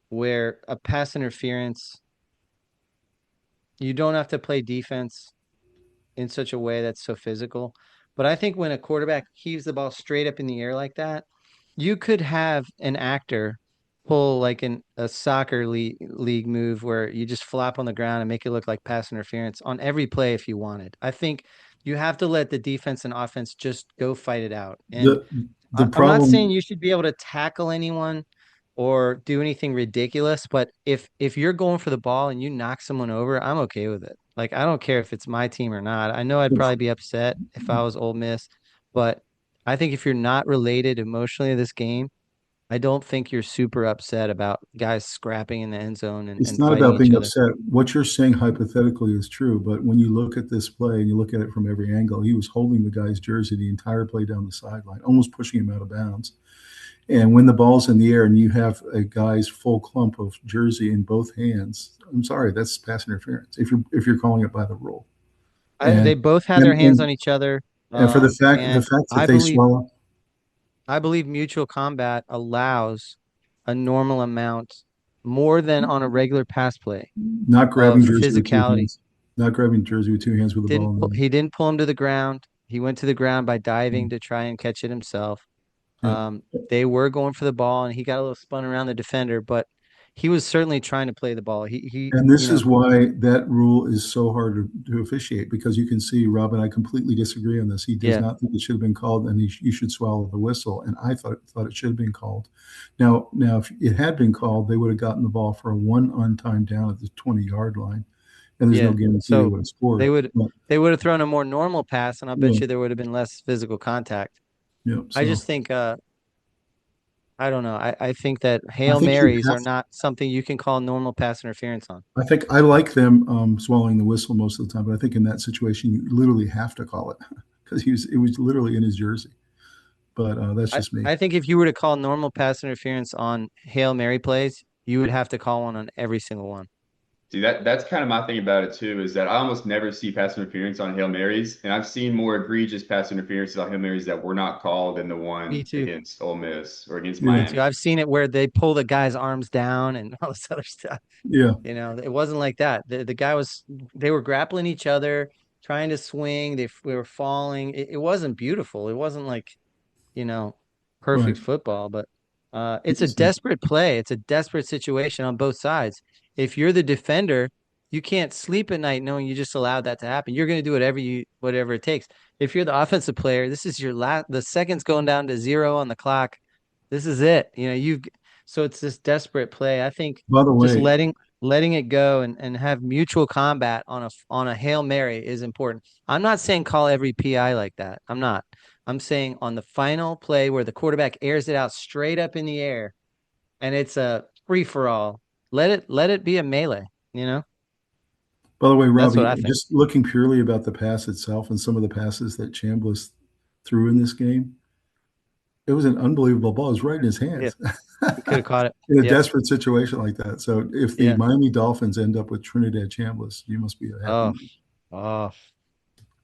[SPEAKER 2] where a pass interference, you don't have to play defense in such a way that's so physical. But I think when a quarterback heaves the ball straight up in the air like that, you could have an actor pull like a soccer league move where you just flop on the ground and make it look like pass interference on every play if you wanted. I think you have to let the defense and offense just go fight it out. And
[SPEAKER 1] The the
[SPEAKER 2] I'm not saying
[SPEAKER 1] problem,
[SPEAKER 2] you should be able to tackle anyone or do anything ridiculous, but if you're going for the ball and you knock someone over, I'm okay with it. Like I don't care if it's my team or not. I know I'd
[SPEAKER 1] the,
[SPEAKER 2] probably be upset if I was Ole Miss, But I think if you're not related emotionally to this game, I don't think you're super upset about guys scrapping in the end zone
[SPEAKER 1] It's
[SPEAKER 2] and
[SPEAKER 1] not
[SPEAKER 2] fighting
[SPEAKER 1] about
[SPEAKER 2] each
[SPEAKER 1] being
[SPEAKER 2] other.
[SPEAKER 1] upset. What you're saying hypothetically is true, but when you look at this play and you look at it from every angle, he was holding the guy's jersey the entire play down the sideline, almost pushing him out of bounds. And when the ball's in the air and you have a guy's full clump of jersey in both hands, I'm sorry, that's pass interference if you're calling it by the rule.
[SPEAKER 2] They
[SPEAKER 1] And
[SPEAKER 2] both had their
[SPEAKER 1] and
[SPEAKER 2] hands
[SPEAKER 1] and,
[SPEAKER 2] on each other.
[SPEAKER 1] and for the
[SPEAKER 2] And
[SPEAKER 1] fact that they swallow,
[SPEAKER 2] I believe mutual combat allows a normal amount more than on a regular pass play
[SPEAKER 1] not
[SPEAKER 2] of
[SPEAKER 1] grabbing jersey with two
[SPEAKER 2] physicality.
[SPEAKER 1] hands, not grabbing jersey with two hands with the ball in the
[SPEAKER 2] He didn't pull him to the ground. He went to the ground by diving
[SPEAKER 1] hand.
[SPEAKER 2] to try and catch it himself.
[SPEAKER 1] Yeah.
[SPEAKER 2] They were going for the ball, and he got a little spun around the defender, but he was certainly trying to play the ball.
[SPEAKER 1] And this is why that rule is so hard to officiate, because you can see Rob and I completely disagree on this. He does
[SPEAKER 2] Yeah.
[SPEAKER 1] not think it should have been called, and you should swallow the whistle. And I thought it should have been called. Now, if it had been called, they would have gotten the ball for a one on-time down at the 20-yard line, and there's no guarantee they would have scored.
[SPEAKER 2] They would have thrown a more normal pass, and I bet you there would have been less physical contact.
[SPEAKER 1] Yeah.
[SPEAKER 2] I just think I don't know. I think that Hail Marys are not something you can call normal pass interference on.
[SPEAKER 1] I think I like them swallowing the whistle most of the time, but I think in that situation you literally have to call it because it was literally in his jersey. But that's just me.
[SPEAKER 2] I think if you were to call normal pass interference on Hail Mary plays, you would have to call one on every single one.
[SPEAKER 3] See, that's kind of my thing about it too, is that I almost never see pass interference on Hail Marys, and I've seen more egregious pass interferences on Hail Marys that were not called than the one against Ole Miss or against Miami.
[SPEAKER 2] I've seen it where they pull the guy's arms down and all this other stuff.
[SPEAKER 1] Yeah.
[SPEAKER 2] It wasn't like that. The guy they were grappling each other, trying to swing. They were falling. It wasn't beautiful. It wasn't like, perfect football, but it's a desperate play. It's a desperate situation on both sides. If you're the defender, you can't sleep at night knowing you just allowed that to happen. You're going to do whatever it takes. If you're the offensive player, this is the seconds going down to 0 on the clock. This is it. So it's this desperate play. I think
[SPEAKER 1] by the way,
[SPEAKER 2] just letting it go and have mutual combat on a Hail Mary is important. I'm not saying call every PI like that. I'm not. I'm saying on the final play where the quarterback airs it out straight up in the air and it's a free for all. Let it be a melee,
[SPEAKER 1] By the way, Robbie,
[SPEAKER 2] that's what
[SPEAKER 1] just looking purely about the pass itself and some of the passes that Chambliss threw in this game, it was an unbelievable ball. It was right in his hands.
[SPEAKER 2] Yeah. He could have caught it.
[SPEAKER 1] In a desperate situation like that. So if the Miami Dolphins end up with Trinidad Chambliss, you must be happy.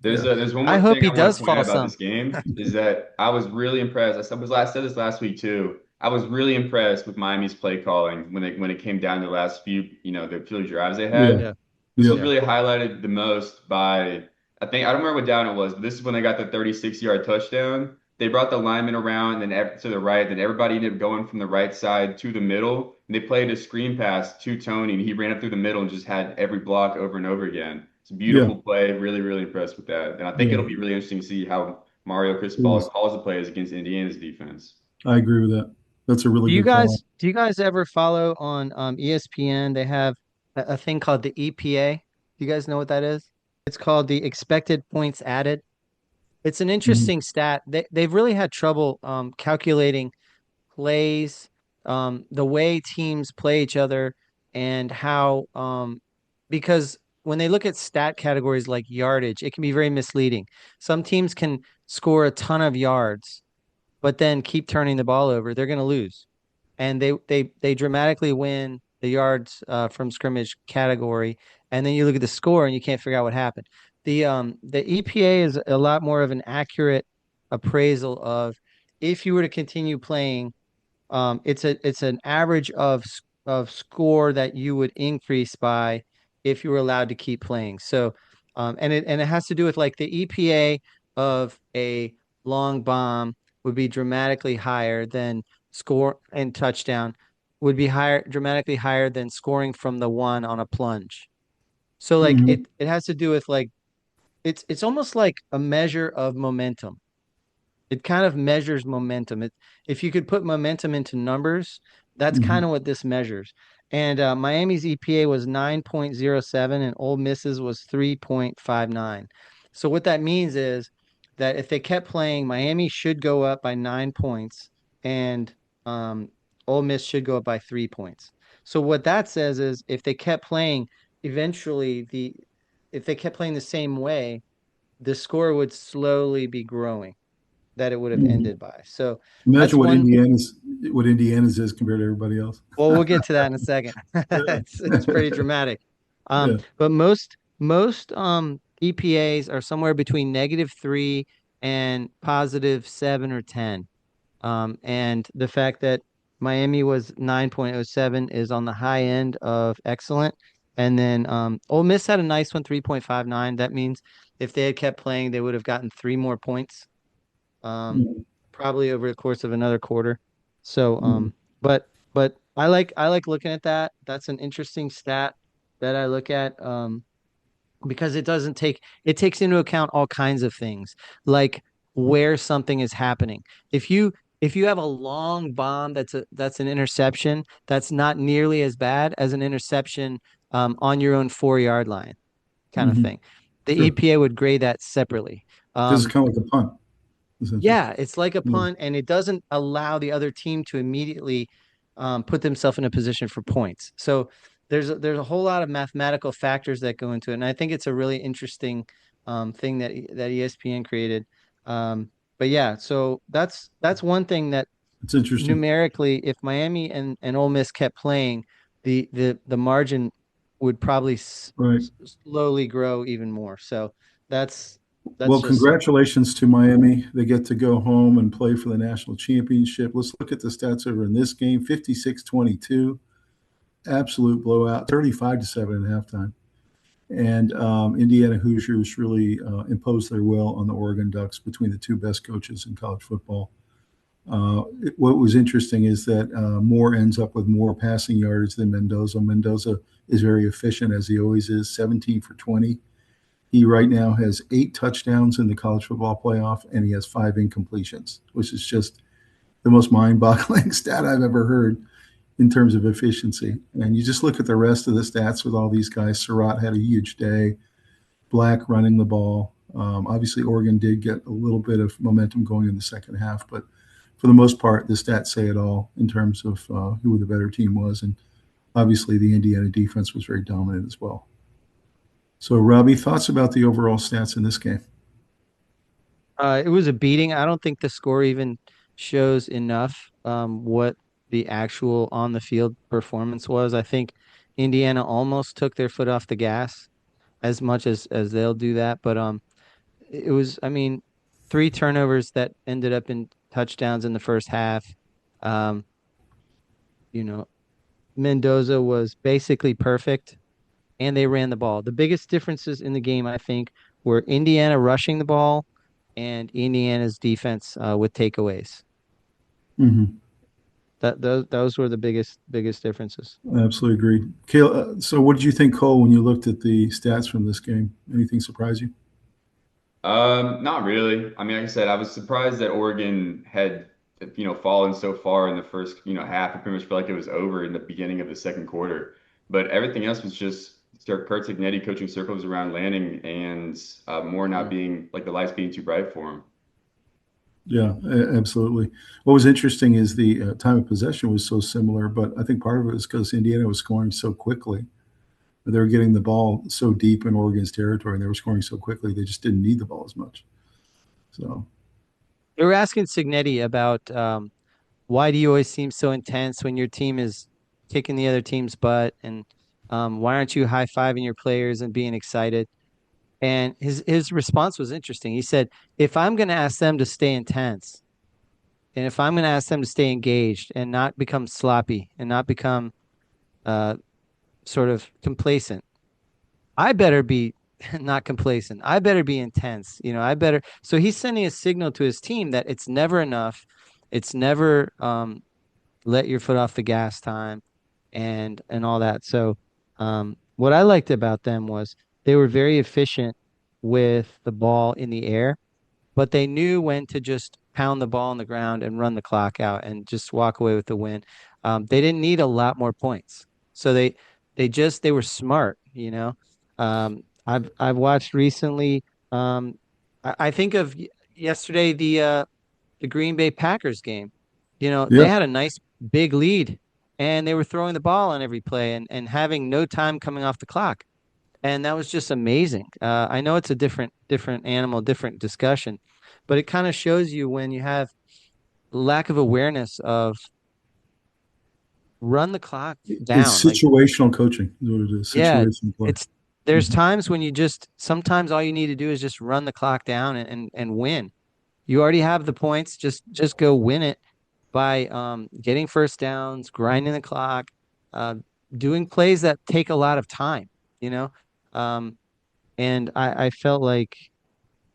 [SPEAKER 3] There's one more
[SPEAKER 2] I hope
[SPEAKER 3] thing
[SPEAKER 2] he does fall
[SPEAKER 3] about this game is that I was really impressed. I said this last week too. I was really impressed with Miami's play calling when it came down to the last few, the few drives they had.
[SPEAKER 2] Yeah.
[SPEAKER 3] This was really highlighted the most by, I don't remember what down it was, but this is when they got the 36-yard touchdown. They brought the lineman around and then to the right, then everybody ended up going from the right side to the middle. And they played a screen pass to Tony, and he ran up through the middle and just had every block over and over again. It's a beautiful play. Really, really impressed with that. And I think it'll be really interesting to see how Mario Cristobal calls the plays against Indiana's defense.
[SPEAKER 1] I agree with that. That's a really good call.
[SPEAKER 2] Do you guys ever follow on ESPN? They have a thing called the EPA. Do you guys know what that is? It's called the expected points added. It's an interesting stat. They've really had trouble calculating plays, the way teams play each other, and how because when they look at stat categories like yardage, it can be very misleading. Some teams can score a ton of yards, but then keep turning the ball over. They're going to lose, and they dramatically win the yards from scrimmage category, and then you look at the score and you can't figure out what happened. The EPA is a lot more of an accurate appraisal of if you were to continue playing. It's an average of score that you would increase by if you were allowed to keep playing. So, and it has to do with like the EPA of a long bomb would be dramatically higher than score and touchdown would be dramatically higher than scoring from the one on a plunge. So like it has to do with like it's almost like a measure of momentum. It kind of measures momentum. If you could put momentum into numbers, that's kind of what this measures. And Miami's EPA was 9.07 and Ole Miss's was 3.59. So what that means is that if they kept playing, Miami should go up by 9 points, and Ole Miss should go up by 3 points. So what that says is if they kept playing, eventually if they kept playing the same way, the score would slowly be growing that it would have
[SPEAKER 1] Mhm.
[SPEAKER 2] ended by. So
[SPEAKER 1] Imagine
[SPEAKER 2] that's one.
[SPEAKER 1] what Indiana's is compared to everybody else.
[SPEAKER 2] Well, we'll get to that in a second.
[SPEAKER 1] Yeah.
[SPEAKER 2] It's pretty dramatic.
[SPEAKER 1] Yeah.
[SPEAKER 2] But most EPAs are somewhere between -3 and +7 or 10. And the fact that Miami was 9.07 is on the high end of excellent. And then Ole Miss had a nice one, 3.59. That means if they had kept playing, they would have gotten 3 more points, um,
[SPEAKER 1] Mhm.
[SPEAKER 2] probably over the course of another quarter. So,
[SPEAKER 1] Mhm.
[SPEAKER 2] but I like looking at that. That's an interesting stat that I look at. Because it takes into account all kinds of things, like where something is happening. If you have a long bomb that's an interception, that's not nearly as bad as an interception on your own 4 yard line, kind of
[SPEAKER 1] Mhm.
[SPEAKER 2] thing. The
[SPEAKER 1] Sure.
[SPEAKER 2] EPA would grade that separately.
[SPEAKER 1] This is
[SPEAKER 2] Um,
[SPEAKER 1] kind of like a punt, essentially.
[SPEAKER 2] yeah, it's like a
[SPEAKER 1] Yeah.
[SPEAKER 2] punt, and it doesn't allow the other team to immediately put themselves in a position for points. So there's a whole lot of mathematical factors that go into it, and I think it's a really interesting thing that ESPN created. But yeah, so that's one thing that
[SPEAKER 1] It's interesting.
[SPEAKER 2] numerically, if Miami and Ole Miss kept playing, the margin would probably
[SPEAKER 1] Right.
[SPEAKER 2] slowly grow even more. So that's that's
[SPEAKER 1] Well,
[SPEAKER 2] just some.
[SPEAKER 1] congratulations to Miami. They get to go home and play for the national championship. Let's look at the stats over in this game. 56-22, absolute blowout, 35-7 at halftime. And Indiana Hoosiers really imposed their will on the Oregon Ducks between the two best coaches in college football. What was interesting is that Moore ends up with more passing yards than Mendoza. Mendoza is very efficient, as he always is, 17 for 20. He right now has 8 touchdowns in the college football playoff, and he has 5 incompletions, which is just the most mind-boggling stat I've ever heard in terms of efficiency. And you just look at the rest of the stats with all these guys. Surratt had a huge day. Black running the ball. Obviously, Oregon did get a little bit of momentum going in the second half, but for the most part, the stats say it all in terms of who the better team was. And obviously, the Indiana defense was very dominant as well. So, Robbie, thoughts about the overall stats in this game?
[SPEAKER 2] It was a beating. I don't think the score even shows enough what the actual on the field performance was. I think Indiana almost took their foot off the gas as much as they'll do that, but it was, I mean, 3 turnovers that ended up in touchdowns in the first half. Um, you know, Mendoza was basically perfect, and they ran the ball. The biggest differences in the game, I think, were Indiana rushing the ball and Indiana's defense with takeaways.
[SPEAKER 1] Mm-hmm.
[SPEAKER 2] Those were the biggest differences.
[SPEAKER 1] Absolutely agreed. So what did you think, Cole, when you looked at the stats from this game? Anything surprise you?
[SPEAKER 3] Not really. I mean, like I said, I was surprised that Oregon had, fallen so far in the first, half. It pretty much felt like it was over in the beginning of the second quarter. But everything else was just Kurt Signetti coaching circles around Lanning and Moore not
[SPEAKER 2] Mm.
[SPEAKER 3] being like the lights being too bright for him.
[SPEAKER 1] Yeah, absolutely. What was interesting is the time of possession was so similar, but I think part of it was because Indiana was scoring so quickly. They were getting the ball so deep in Oregon's territory, and they were scoring so quickly, they just didn't need the ball as much. So,
[SPEAKER 2] They were asking Signetti about why do you always seem so intense when your team is kicking the other team's butt, and why aren't you high-fiving your players and being excited? And his response was interesting. He said, if I'm going to ask them to stay intense, and if I'm going to ask them to stay engaged and not become sloppy and not become uh, sort of complacent, I better be not complacent. I better be intense. I better. So he's sending a signal to his team that it's never enough. It's never let your foot off the gas time, and all that. So what I liked about them was they were very efficient with the ball in the air, but they knew when to just pound the ball on the ground and run the clock out and just walk away with the win. They didn't need a lot more points, so they were smart. I've watched recently. I think of yesterday the Green Bay Packers game.
[SPEAKER 1] Yeah,
[SPEAKER 2] They had a nice big lead and they were throwing the ball on every play and having no time coming off the clock. And that was just amazing. I know it's a different animal, different discussion, but it kind of shows you when you have lack of awareness of run the clock
[SPEAKER 1] it's
[SPEAKER 2] down. Like,
[SPEAKER 1] situational coaching is what it is.
[SPEAKER 2] yeah,
[SPEAKER 1] Situational play.
[SPEAKER 2] there's
[SPEAKER 1] Mhm.
[SPEAKER 2] times when sometimes all you need to do is just run the clock down and win. You already have the points. Just go win it by getting first downs, grinding the clock, uh, doing plays that take a lot of time, you know? Um, and I felt like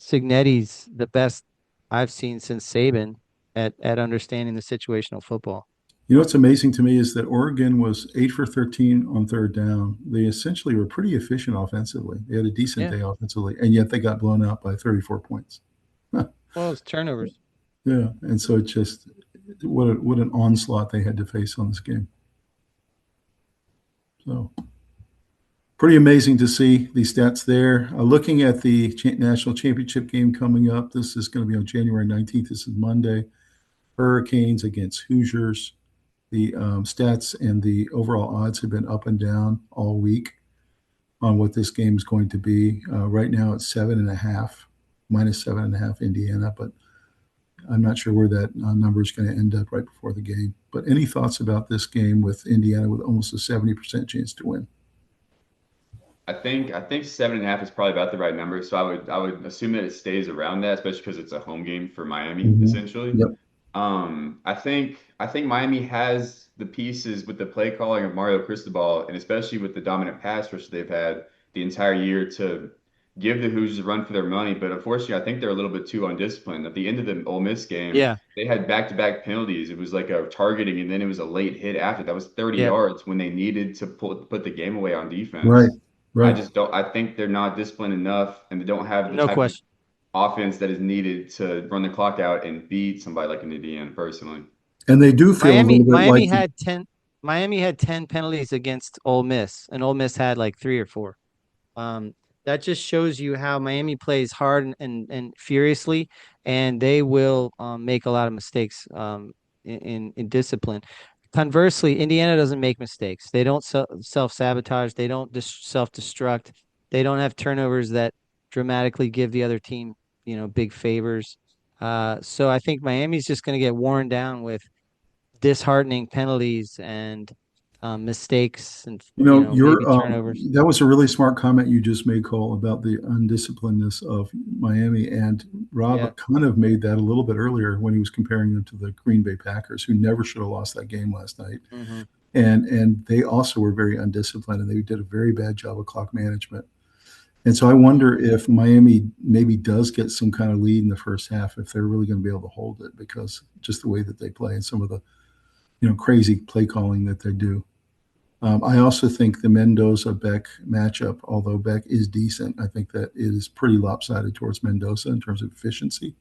[SPEAKER 2] Signetti's the best I've seen since Saban at understanding the situational football.
[SPEAKER 1] You know what's amazing to me is that Oregon was 8 for 13 on third down. They essentially were pretty efficient offensively. They had a decent
[SPEAKER 2] Yeah.
[SPEAKER 1] day offensively, and yet they got blown out by 34 points.
[SPEAKER 2] Well, it's turnovers.
[SPEAKER 1] Yeah, and so it just what an onslaught they had to face on this game. So pretty amazing to see these stats there. Looking at the national championship game coming up, this is going to be on January 19th. This is Monday. Hurricanes against Hoosiers. The stats and the overall odds have been up and down all week on what this game is going to be. Right now it's 7.5, -7.5 Indiana, but I'm not sure where that number is going to end up right before the game. But any thoughts about this game with Indiana with almost a 70% chance to win?
[SPEAKER 3] I think 7.5 is probably about the right number. So I would assume that it stays around that, especially because it's a home game for Miami,
[SPEAKER 1] Mhm.
[SPEAKER 3] essentially.
[SPEAKER 1] Yep.
[SPEAKER 3] I think Miami has the pieces with the play calling of Mario Cristobal, and especially with the dominant pass rush they've had the entire year to give the Hoosiers a run for their money. But unfortunately, I think they're a little bit too undisciplined. At the end of the Ole Miss game,
[SPEAKER 2] Yeah,
[SPEAKER 3] they had back-to-back penalties. It was like a targeting, and then it was a late hit after. That was 30
[SPEAKER 2] yeah,
[SPEAKER 3] yards when they needed to put the game away on
[SPEAKER 1] Right.
[SPEAKER 3] defense. I
[SPEAKER 1] Right.
[SPEAKER 3] just don't. I think they're not disciplined enough, and they don't have the
[SPEAKER 2] no
[SPEAKER 3] type of
[SPEAKER 2] question.
[SPEAKER 3] offense that is needed to run the clock out and beat somebody like an Indiana. Personally,
[SPEAKER 1] And they do feel a
[SPEAKER 2] Miami
[SPEAKER 1] little bit like
[SPEAKER 2] Miami had 10 Miami had 10 penalties against Ole Miss, and Ole Miss had like 3 or 4. Um, that just shows you how Miami plays hard and furiously, and they will make a lot of mistakes in discipline. Conversely, Indiana doesn't make mistakes. They don't self-sabotage. They don't self-destruct. They don't have turnovers that dramatically give the other team, big favors. So I think Miami's just going to get worn down with disheartening penalties and mistakes and
[SPEAKER 1] You know,
[SPEAKER 2] maybe turnovers.
[SPEAKER 1] that was a really smart comment you just made, Cole, about the undisciplinedness of Miami. And
[SPEAKER 2] Yeah.
[SPEAKER 1] Rob kind of made that a little bit earlier when he was comparing them to the Green Bay Packers, who never should have lost that game last night.
[SPEAKER 2] Hmm.
[SPEAKER 1] And they also were very undisciplined, and they did a very bad job of clock management. And so I wonder if Miami maybe does get some kind of lead in the first half, if they're really going to be able to hold it, because just the way that they play and some of the crazy play calling that they do. I also think the Mendoza Beck matchup, although Beck is decent, I think that it is pretty lopsided towards Mendoza in terms of efficiency.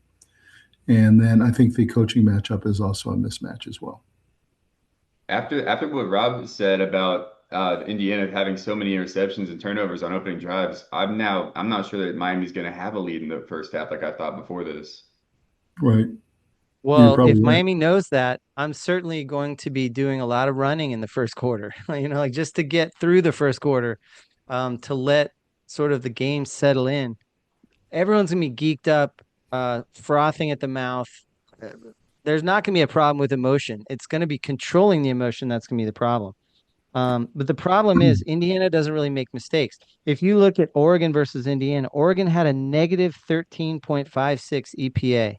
[SPEAKER 1] And then I think the coaching matchup is also a mismatch as well.
[SPEAKER 3] after what Rob said about Indiana having so many interceptions and turnovers on opening drives, I'm not sure that Miami's going to have a lead in the first half like I thought before this.
[SPEAKER 1] Right. You're
[SPEAKER 2] Well,
[SPEAKER 1] probably
[SPEAKER 2] if
[SPEAKER 1] right.
[SPEAKER 2] Miami knows that, I'm certainly going to be doing a lot of running in the first quarter, like just to get through the first quarter, to let sort of the game settle in. Everyone's gonna be geeked up, frothing at the mouth. Uh, There's not gonna be a problem with emotion. It's gonna be controlling the emotion that's gonna be the problem. But the problem is Indiana doesn't really make mistakes. If you look at Oregon versus Indiana, Oregon had a negative 13.56 EPA.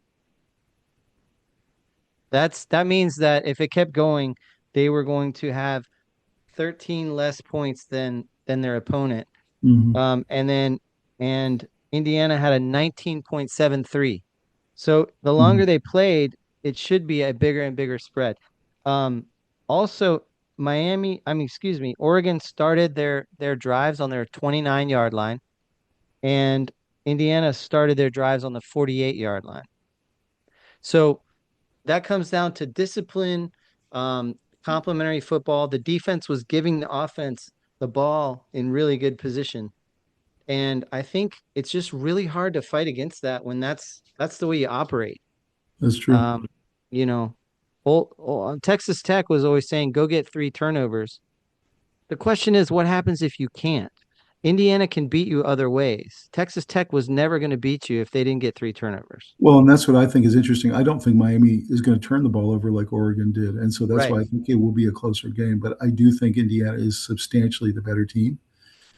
[SPEAKER 2] That means that if it kept going, they were going to have 13 less points than their opponent.
[SPEAKER 1] Mhm.
[SPEAKER 2] And then and Indiana had a 19.73. So the
[SPEAKER 1] Mhm.
[SPEAKER 2] longer they played, it should be a bigger and bigger spread. Um, Also, excuse me, Oregon started their drives on their 29-yard line, and Indiana started their drives on the 48-yard line. So that comes down to discipline, complementary football. The defense was giving the offense the ball in really good position. And I think it's just really hard to fight against that when that's the way you operate.
[SPEAKER 1] That's true.
[SPEAKER 2] Um, you know, Texas Tech was always saying, go get 3 turnovers. The question is, what happens if you can't? Indiana can beat you other ways. Texas Tech was never going to beat you if they didn't get 3 turnovers.
[SPEAKER 1] Well, and that's what I think is interesting. I don't think Miami is going to turn the ball over like Oregon did. And so that's
[SPEAKER 2] Right.
[SPEAKER 1] why I think it will be a closer game. But I do think Indiana is substantially the better team.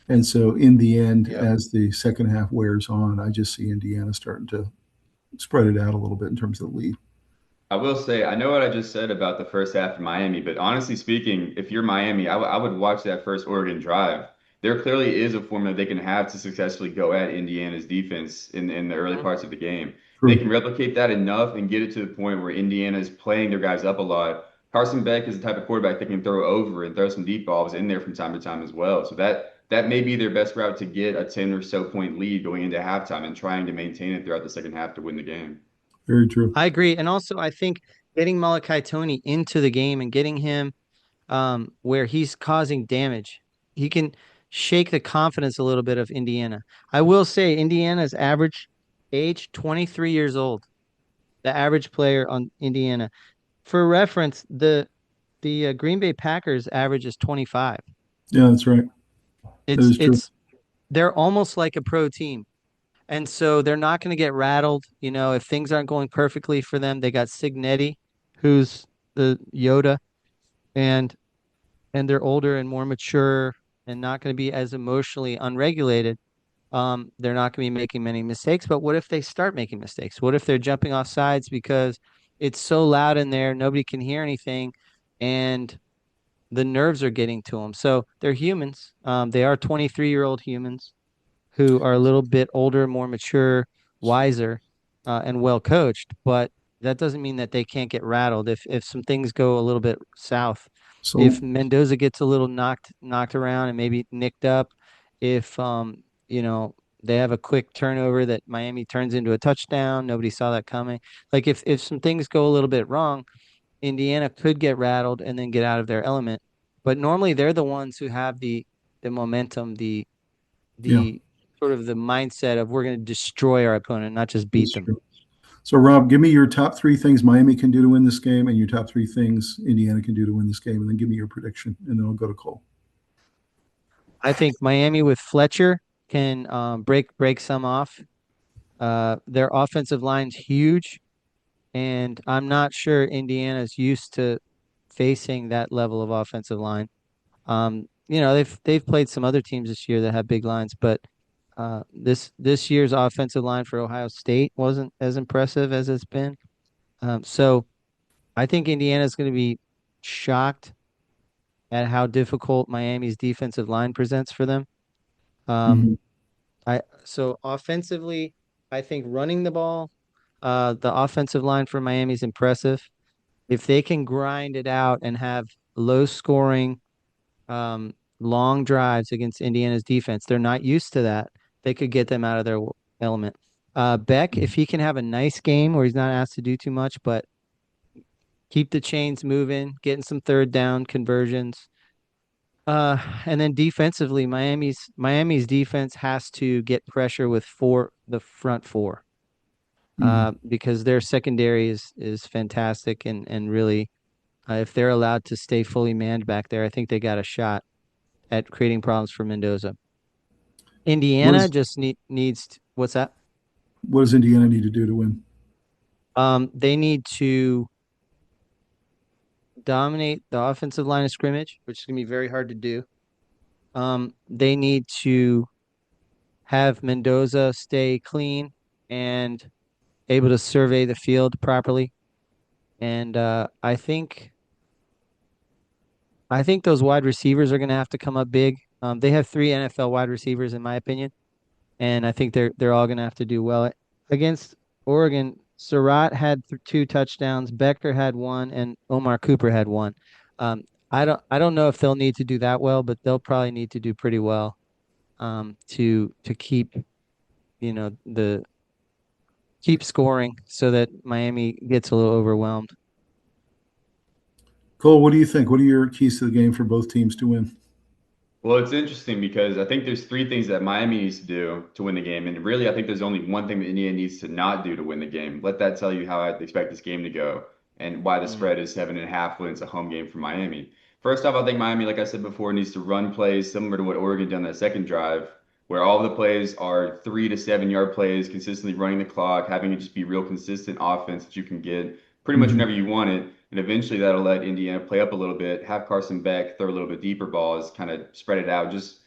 [SPEAKER 1] And so in the end,
[SPEAKER 2] Yeah.
[SPEAKER 1] as the second half wears on, I just see Indiana starting to spread it out a little bit in terms of the lead.
[SPEAKER 3] I will say, I know what I just said about the first half of Miami, but honestly speaking, if you're Miami, I would watch that first Oregon drive. There clearly is a formula they can have to successfully go at Indiana's defense in the early
[SPEAKER 2] Mhm.
[SPEAKER 3] parts of the game. They
[SPEAKER 1] True.
[SPEAKER 3] can replicate that enough and get it to the point where Indiana is playing their guys up a lot. Carson Beck is the type of quarterback that can throw over and throw some deep balls in there from time to time as well. So that may be their best route to get a 10 or so point lead going into halftime and trying to maintain it throughout the second half to win the game.
[SPEAKER 1] Very true.
[SPEAKER 2] I agree. And also, I think getting Malachi Tony into the game and getting him where he's causing damage, he can shake the confidence a little bit of Indiana. I will say Indiana's average age, 23 years old, the average player on Indiana. For reference, the Green Bay Packers average is 25.
[SPEAKER 1] Yeah, that's right. That
[SPEAKER 2] It's
[SPEAKER 1] is true.
[SPEAKER 2] it's they're almost like a pro team. And so they're not going to get rattled. If things aren't going perfectly for them, they got Signetti, who's the Yoda, and they're older and more mature and not going to be as emotionally unregulated. They're not going to be making many mistakes. But what if they start making mistakes? What if they're jumping off sides because it's so loud in there, nobody can hear anything, and the nerves are getting to them? So they're humans. They are 23-year-old humans who are a little bit older, more mature, wiser, and well coached. But that doesn't mean that they can't get rattled if some things go a little bit south.
[SPEAKER 1] So,
[SPEAKER 2] If Mendoza gets a little knocked around and maybe nicked up, if they have a quick turnover that Miami turns into a touchdown, nobody saw that coming. Like if some things go a little bit wrong, Indiana could get rattled and then get out of their element. But normally they're the ones who have the momentum, the
[SPEAKER 1] yeah,
[SPEAKER 2] the sort of the mindset of we're going to destroy our opponent, not just beat
[SPEAKER 1] that's
[SPEAKER 2] them.
[SPEAKER 1] true. So, Rob, give me your top three things Miami can do to win this game and your top three things Indiana can do to win this game. And then give me your prediction, and then I'll go to Cole.
[SPEAKER 2] I think Miami with Fletcher can break some off. Their offensive line's huge, and I'm not sure Indiana's used to facing that level of offensive line. They've played some other teams this year that have big lines, but this year's offensive line for Ohio State wasn't as impressive as it's been. So I think Indiana's going to be shocked at how difficult Miami's defensive line presents for them. Um,
[SPEAKER 1] Mm-hmm.
[SPEAKER 2] so offensively, I think running the ball, the offensive line for Miami is impressive. If they can grind it out and have low scoring, long drives against Indiana's defense, they're not used to that. They could get them out of their element. Beck, if he can have a nice game where he's not asked to do too much, but keep the chains moving, getting some third down conversions. And then defensively, Miami's defense has to get pressure with the front four,
[SPEAKER 1] Mm-hmm.
[SPEAKER 2] because their secondary is fantastic and really, if they're allowed to stay fully manned back there, I think they got a shot at creating problems for Mendoza.
[SPEAKER 1] What
[SPEAKER 2] Indiana
[SPEAKER 1] does
[SPEAKER 2] just what's that?
[SPEAKER 1] what does Indiana need to do to win?
[SPEAKER 2] They need to dominate the offensive line of scrimmage, which is going to be very hard to do. They need to have Mendoza stay clean and able to survey the field properly. And I think those wide receivers are going to have to come up big. They have 3 NFL wide receivers, in my opinion, and I think they're all going to have to do well against Oregon. Surratt had 2 touchdowns, Becker had one, and Omar Cooper had one. I don't know if they'll need to do that well, but they'll probably need to do pretty well to keep the keep scoring so that Miami gets a little overwhelmed.
[SPEAKER 1] Cole, what do you think? What are your keys to the game for both teams to win?
[SPEAKER 3] Well, it's interesting because I think there's three things that Miami needs to do to win the game, and really, I think there's only one thing that Indiana needs to not do to win the game. Let that tell you how I expect this game to go and why the
[SPEAKER 2] Mm,
[SPEAKER 3] spread is 7.5 when it's a home game for Miami. First off, I think Miami, like I said before, needs to run plays similar to what Oregon did on that second drive, where all the plays are 3 to 7 yard plays, consistently running the clock, having it just be real consistent offense that you can get pretty much
[SPEAKER 1] Hmm.
[SPEAKER 3] whenever you want it. And eventually that'll let Indiana play up a little bit, have Carson Beck throw a little bit deeper balls, kind of spread it out. Just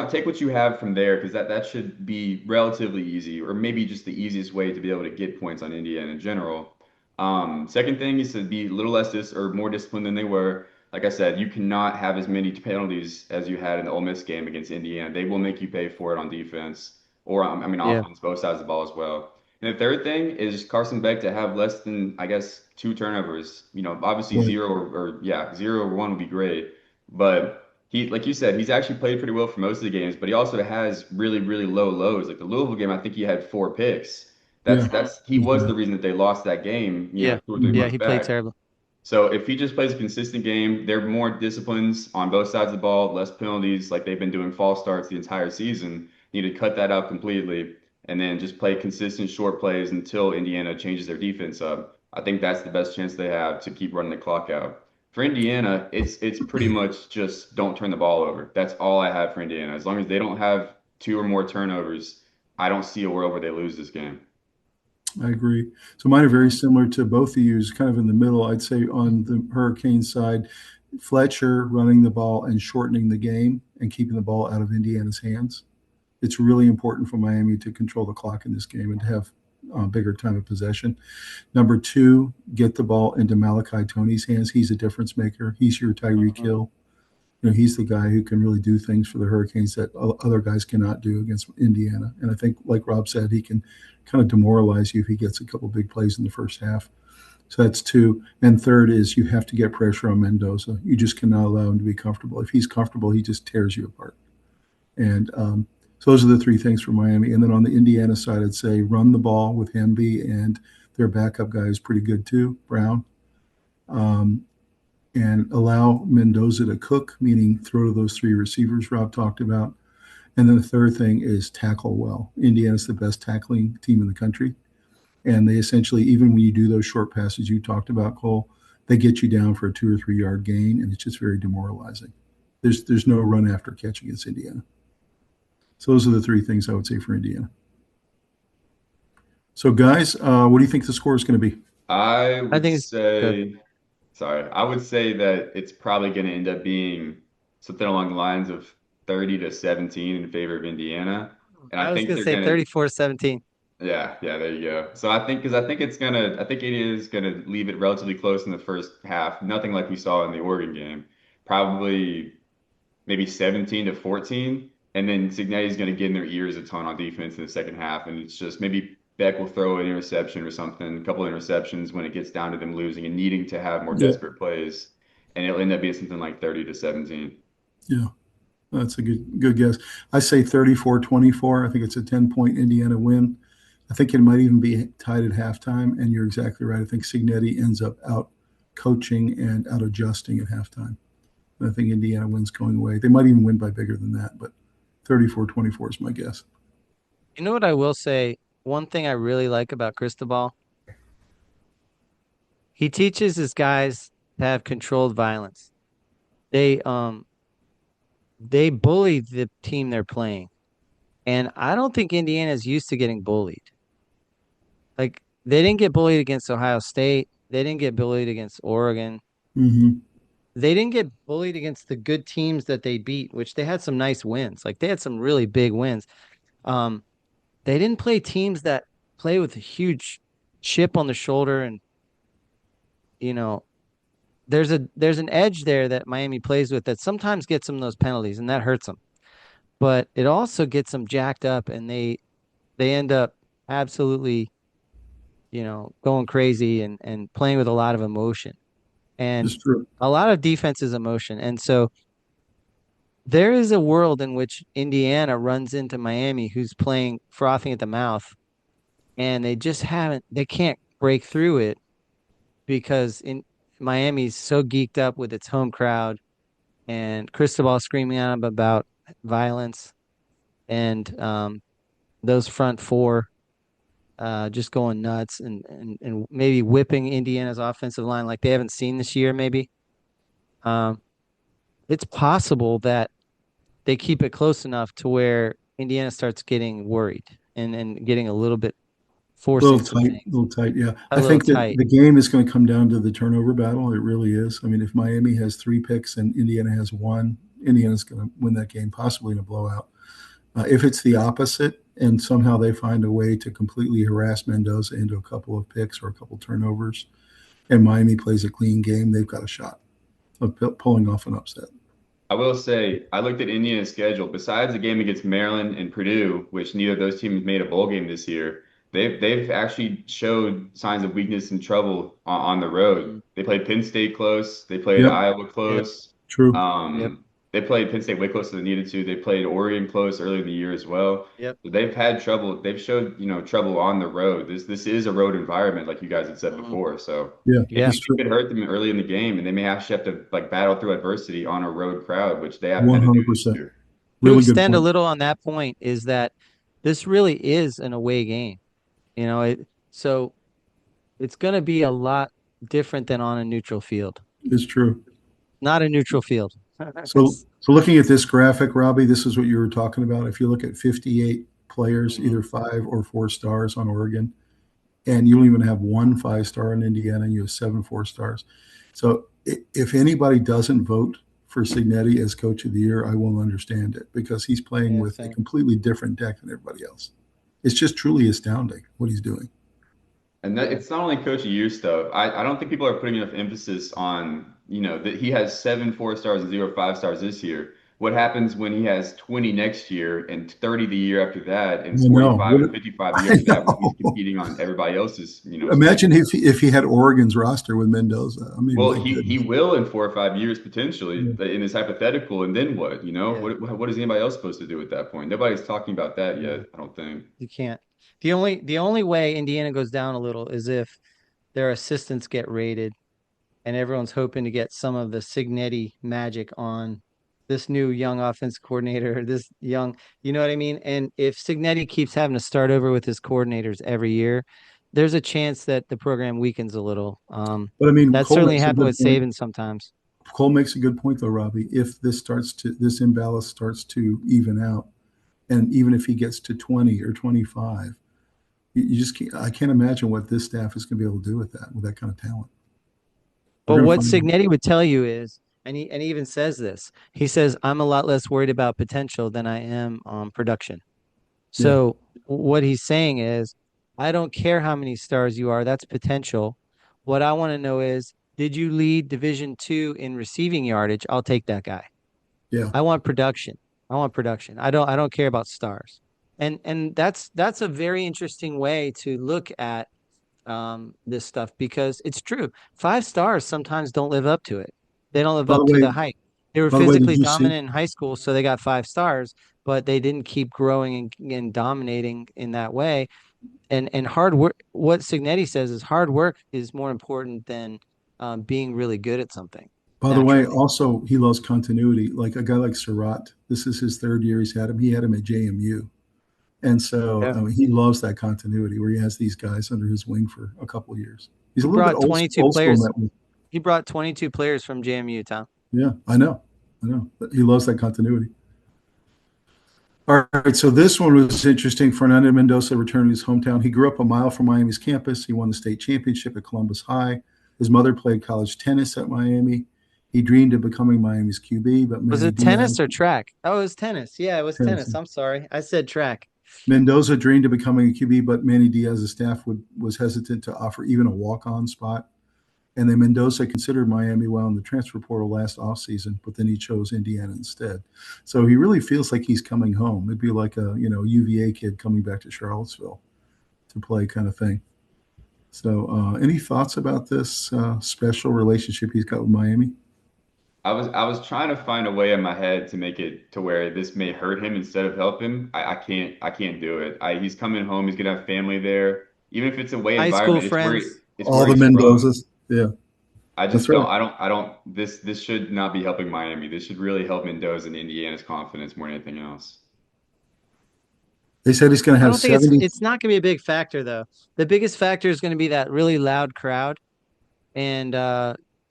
[SPEAKER 3] take what you have from there because that should be relatively easy, or maybe just the easiest way to be able to get points on Indiana in general. Second thing is to be a little less or more disciplined than they were. Like I said, you cannot have as many penalties as you had in the Ole Miss game against Indiana. They will make you pay for it on defense or I mean
[SPEAKER 2] yeah.
[SPEAKER 3] offense, both sides of the ball as well. And the third thing is Carson Beck to have less than, I guess, 2 turnovers. Obviously
[SPEAKER 1] Right.
[SPEAKER 3] zero or yeah, 0 or 1 would be great. But he, like you said, he's actually played pretty well for most of the games, but he also has really, really low lows. Like the Louisville game, I think he had 4 picks. That's
[SPEAKER 1] Yeah.
[SPEAKER 2] Mhm.
[SPEAKER 3] that's he
[SPEAKER 1] He's
[SPEAKER 3] was the
[SPEAKER 1] bad.
[SPEAKER 3] reason that they lost that game,
[SPEAKER 2] Yeah.
[SPEAKER 3] 2 or 3
[SPEAKER 1] Mhm.
[SPEAKER 2] Yeah.
[SPEAKER 3] months
[SPEAKER 2] He played
[SPEAKER 3] back.
[SPEAKER 2] terrible.
[SPEAKER 3] So if he just plays a consistent game, there are more disciplines on both sides of the ball, less penalties, like they've been doing false starts the entire season. Need to cut that out completely, and then just play consistent short plays until Indiana changes their defense up. I think that's the best chance they have to keep running the clock out. For Indiana, it's pretty much just don't turn the ball over. That's all I have for Indiana. As long as they don't have 2 or more turnovers, I don't see a world where they lose this game.
[SPEAKER 1] I agree. So mine are very similar to both of you, kind of in the middle. I'd say on the Hurricane side, Fletcher running the ball and shortening the game and keeping the ball out of Indiana's hands. It's really important for Miami to control the clock in this game and to have bigger time of possession. Number two, get the ball into Malachi Tony's hands. He's a difference maker. He's your Tyreek
[SPEAKER 2] Mhm.
[SPEAKER 1] Hill. He's the guy who can really do things for the Hurricanes that other guys cannot do against Indiana. And I think, like Rob said, he can kind of demoralize you if he gets a couple big plays in the first half. So that's two. And third is you have to get pressure on Mendoza. You just cannot allow him to be comfortable. If he's comfortable, he just tears you apart. And so those are the three things for Miami. And then on the Indiana side, I'd say run the ball with Hemby, and their backup guy is pretty good too, Brown. Um, and allow Mendoza to cook, meaning throw to those three receivers Rob talked about. And then the third thing is tackle well. Indiana's the best tackling team in the country. And they essentially, even when you do those short passes you talked about, Cole, they get you down for a 2 or 3 yard gain, and it's just very demoralizing. There's no run after catch against Indiana. So those are the three things I would say for Indiana. So guys, what do you think the score is going to be?
[SPEAKER 3] I
[SPEAKER 2] I
[SPEAKER 3] would
[SPEAKER 2] think it's good.
[SPEAKER 3] say, sorry, I would say that it's probably going to end up being something along the lines of 30-17 in favor of Indiana. And I
[SPEAKER 2] I was
[SPEAKER 3] think
[SPEAKER 2] gonna
[SPEAKER 3] they're
[SPEAKER 2] say
[SPEAKER 3] going to,
[SPEAKER 2] 34-17.
[SPEAKER 3] yeah, there you go. So because I think I think Indiana is going to leave it relatively close in the first half. Nothing like we saw in the Oregon game. Probably maybe 17-14. And then Cignetti's going to get in their ears a ton on defense in the second half. And it's just maybe Beck will throw an interception or something, a couple of interceptions when it gets down to them losing and needing to have more
[SPEAKER 1] Yeah,
[SPEAKER 3] desperate plays. And it'll end up being something like 30-17.
[SPEAKER 1] yeah, that's a good guess. I say 34-24. I think it's a 10-point Indiana win. I think it might even be tied at halftime. And you're exactly right. I think Cignetti ends up out coaching and out adjusting at halftime. I think Indiana wins going away. They might even win by bigger than that, but 34-24 is my guess.
[SPEAKER 2] You know what I will say? One thing I really like about Cristobal, he teaches his guys to have controlled violence. They um they bully the team they're playing. And I don't think Indiana's used to getting bullied. Like they didn't get bullied against Ohio State. They didn't get bullied against Oregon.
[SPEAKER 1] Mm-hmm.
[SPEAKER 2] They didn't get bullied against the good teams that they beat, which they had some nice wins. Like they had some really big wins. Um, they didn't play teams that play with a huge chip on the shoulder, and you know, there's an edge there that Miami plays with that sometimes gets them those penalties, and that hurts them. But it also gets them jacked up, and they end up absolutely, going crazy and playing with a lot of emotion and
[SPEAKER 1] It's true.
[SPEAKER 2] a lot of defense is emotion. And so there is a world in which Indiana runs into Miami, who's playing frothing at the mouth, and they can't break through it because in Miami's so geeked up with its home crowd and Cristobal screaming at him about violence, and those front four just going nuts, and maybe whipping Indiana's offensive line like they haven't seen this year, maybe. Um, it's possible that they keep it close enough to where Indiana starts getting worried and getting a little bit
[SPEAKER 1] A
[SPEAKER 2] forcing some things.
[SPEAKER 1] little tight. Yeah.
[SPEAKER 2] A
[SPEAKER 1] I
[SPEAKER 2] little
[SPEAKER 1] think that
[SPEAKER 2] tight.
[SPEAKER 1] the game is going to come down to the turnover battle. It really is. I mean, if Miami has 3 picks and Indiana has 1, Indiana's going to win that game, possibly in a blowout. If it's the opposite and somehow they find a way to completely harass Mendoza into a couple of picks or a couple turnovers and Miami plays a clean game, they've got a shot of pulling off an upset.
[SPEAKER 3] I will say, I looked at Indiana's schedule. Besides the game against Maryland and Purdue, which neither of those teams made a bowl game this year, they've actually showed signs of weakness and trouble on the road. They played Penn State close. They played
[SPEAKER 1] Yep.
[SPEAKER 3] Iowa
[SPEAKER 2] Yep.
[SPEAKER 3] close.
[SPEAKER 1] True.
[SPEAKER 2] Yep.
[SPEAKER 3] They played Penn State way closer than they needed to. They played Oregon close earlier in the year as well.
[SPEAKER 2] Yep.
[SPEAKER 3] So they've had trouble. They've showed, trouble on the road. This is a road environment, like you guys had said
[SPEAKER 2] Mhm.
[SPEAKER 3] before. So
[SPEAKER 1] Yeah.
[SPEAKER 2] Yeah.
[SPEAKER 1] It's true.
[SPEAKER 3] it could hurt them early in the game, and they may actually have to like battle through adversity on a road crowd, which they haven't had to do this
[SPEAKER 1] 100%.
[SPEAKER 3] year.
[SPEAKER 2] To
[SPEAKER 1] Really good
[SPEAKER 2] extend a
[SPEAKER 1] point.
[SPEAKER 2] little on that point is that this really is an away game. So it's going to be a lot different than on a neutral field.
[SPEAKER 1] It's true.
[SPEAKER 2] Not a neutral field.
[SPEAKER 1] So looking at this graphic, Robbie, this is what you were talking about. If you look at 58 players, either 5 or 4 stars on Oregon, and you don't even have 1 5-star in Indiana, and you have 7 4-stars. So if anybody doesn't vote for Cignetti as coach of the year, I will understand it because he's playing
[SPEAKER 2] Yeah,
[SPEAKER 1] with
[SPEAKER 2] same.
[SPEAKER 1] a completely different deck than everybody else. It's just truly astounding what he's doing.
[SPEAKER 3] And that it's not only coach of year stuff. I don't think people are putting enough emphasis on, that he has 7 4-stars and 0 5-stars this year. What happens when he has 20 next year and 30 the year after that and
[SPEAKER 1] I know.
[SPEAKER 3] 45 and 55 the year
[SPEAKER 1] I
[SPEAKER 3] after that when he's
[SPEAKER 1] know.
[SPEAKER 3] competing on everybody else's,
[SPEAKER 1] Imagine if he had Oregon's roster with Mendoza. I mean,
[SPEAKER 3] Well,
[SPEAKER 1] my
[SPEAKER 3] he
[SPEAKER 1] goodness.
[SPEAKER 3] will in 4 or 5 years potentially
[SPEAKER 1] Yeah.
[SPEAKER 3] in this hypothetical, and then what?
[SPEAKER 2] Yeah.
[SPEAKER 3] What is anybody else supposed to do at that point? Nobody's talking about that
[SPEAKER 2] Yeah.
[SPEAKER 3] yet, I don't think.
[SPEAKER 2] You can't. The only way Indiana goes down a little is if their assistants get raided and everyone's hoping to get some of the Cignetti magic on this new young offense coordinator, this young, you know what I mean? And if Cignetti keeps having to start over with his coordinators every year, there's a chance that the program weakens a little.
[SPEAKER 1] But I mean,
[SPEAKER 2] That
[SPEAKER 1] Cole
[SPEAKER 2] certainly
[SPEAKER 1] makes a
[SPEAKER 2] happened
[SPEAKER 1] good
[SPEAKER 2] with
[SPEAKER 1] point.
[SPEAKER 2] Saban sometimes.
[SPEAKER 1] Cole makes a good point though, Robbie. If this imbalance starts to even out, and even if he gets to 20 or 25, you just can't, I can't imagine what this staff is going to be able to do with that kind of talent.
[SPEAKER 2] But
[SPEAKER 1] We're
[SPEAKER 2] what
[SPEAKER 1] going to find
[SPEAKER 2] Cignetti would tell you is, and he even says this, he says, I'm a lot less worried about potential than I am on production. So what he's saying is, I don't care how many stars you are, that's potential. What I want to know is, did you lead Division II in receiving yardage? I'll take that guy.
[SPEAKER 1] Yeah.
[SPEAKER 2] I want production. I don't care about stars. And that's a very interesting way to look at this stuff because it's true. 5 stars sometimes don't live up to it. They don't live
[SPEAKER 1] By the
[SPEAKER 2] up to
[SPEAKER 1] way,
[SPEAKER 2] the hype. They were
[SPEAKER 1] by the way, did
[SPEAKER 2] physically
[SPEAKER 1] you see?
[SPEAKER 2] dominant in high school, so they got 5 stars, but they didn't keep growing and dominating in that way. And hard work. What Cignetti says is hard work is more important than being really good at something.
[SPEAKER 1] By the way,
[SPEAKER 2] Naturally.
[SPEAKER 1] also he loves continuity. Like a guy like Surratt, this is his 3rd year he's had him. He had him at JMU, and so
[SPEAKER 2] Yeah.
[SPEAKER 1] I mean, he loves that continuity where he has these guys under his wing for a couple of years. He's a
[SPEAKER 2] He
[SPEAKER 1] little bit
[SPEAKER 2] brought
[SPEAKER 1] old
[SPEAKER 2] 22
[SPEAKER 1] school in
[SPEAKER 2] players.
[SPEAKER 1] that way.
[SPEAKER 2] He brought 22 players from JMU, Tom.
[SPEAKER 1] Yeah, I know. But he loves that continuity. All right, so this one was interesting. Fernando Mendoza returned to his hometown. He grew up a mile from Miami's campus. He won the state championship at Columbus High. His mother played college tennis at Miami. He dreamed of becoming Miami's QB, but
[SPEAKER 2] Was
[SPEAKER 1] Manny
[SPEAKER 2] it tennis
[SPEAKER 1] Diaz,
[SPEAKER 2] or track? Oh, it was tennis. Yeah, it was
[SPEAKER 1] tennis.
[SPEAKER 2] tennis. I'm sorry. I said track.
[SPEAKER 1] Mendoza dreamed of becoming a QB, but Manny Diaz's staff was hesitant to offer even a walk-on spot. And then Mendoza considered Miami while in the transfer portal last offseason, but then he chose Indiana instead. So he really feels like he's coming home. It'd be like a UVA kid coming back to Charlottesville to play kind of thing. So any thoughts about this special relationship he's got with Miami?
[SPEAKER 3] I was trying to find a way in my head to make it to where this may hurt him instead of help him. I can't do it. He's coming home. He's gonna have family there. Even if it's a away
[SPEAKER 2] High school
[SPEAKER 3] environment,
[SPEAKER 2] friends.
[SPEAKER 3] it's
[SPEAKER 1] All
[SPEAKER 3] where
[SPEAKER 1] the
[SPEAKER 3] he's from.
[SPEAKER 1] Mendozas. Yeah.
[SPEAKER 3] I
[SPEAKER 1] That's
[SPEAKER 3] just don't.
[SPEAKER 1] right.
[SPEAKER 3] I don't. This should not be helping Miami. This should really help Mendoza and Indiana's confidence more than anything else.
[SPEAKER 1] They said he's going to
[SPEAKER 2] I
[SPEAKER 1] have
[SPEAKER 2] don't think
[SPEAKER 1] 70.
[SPEAKER 2] it's not going to be a big factor though. The biggest factor is going to be that really loud crowd and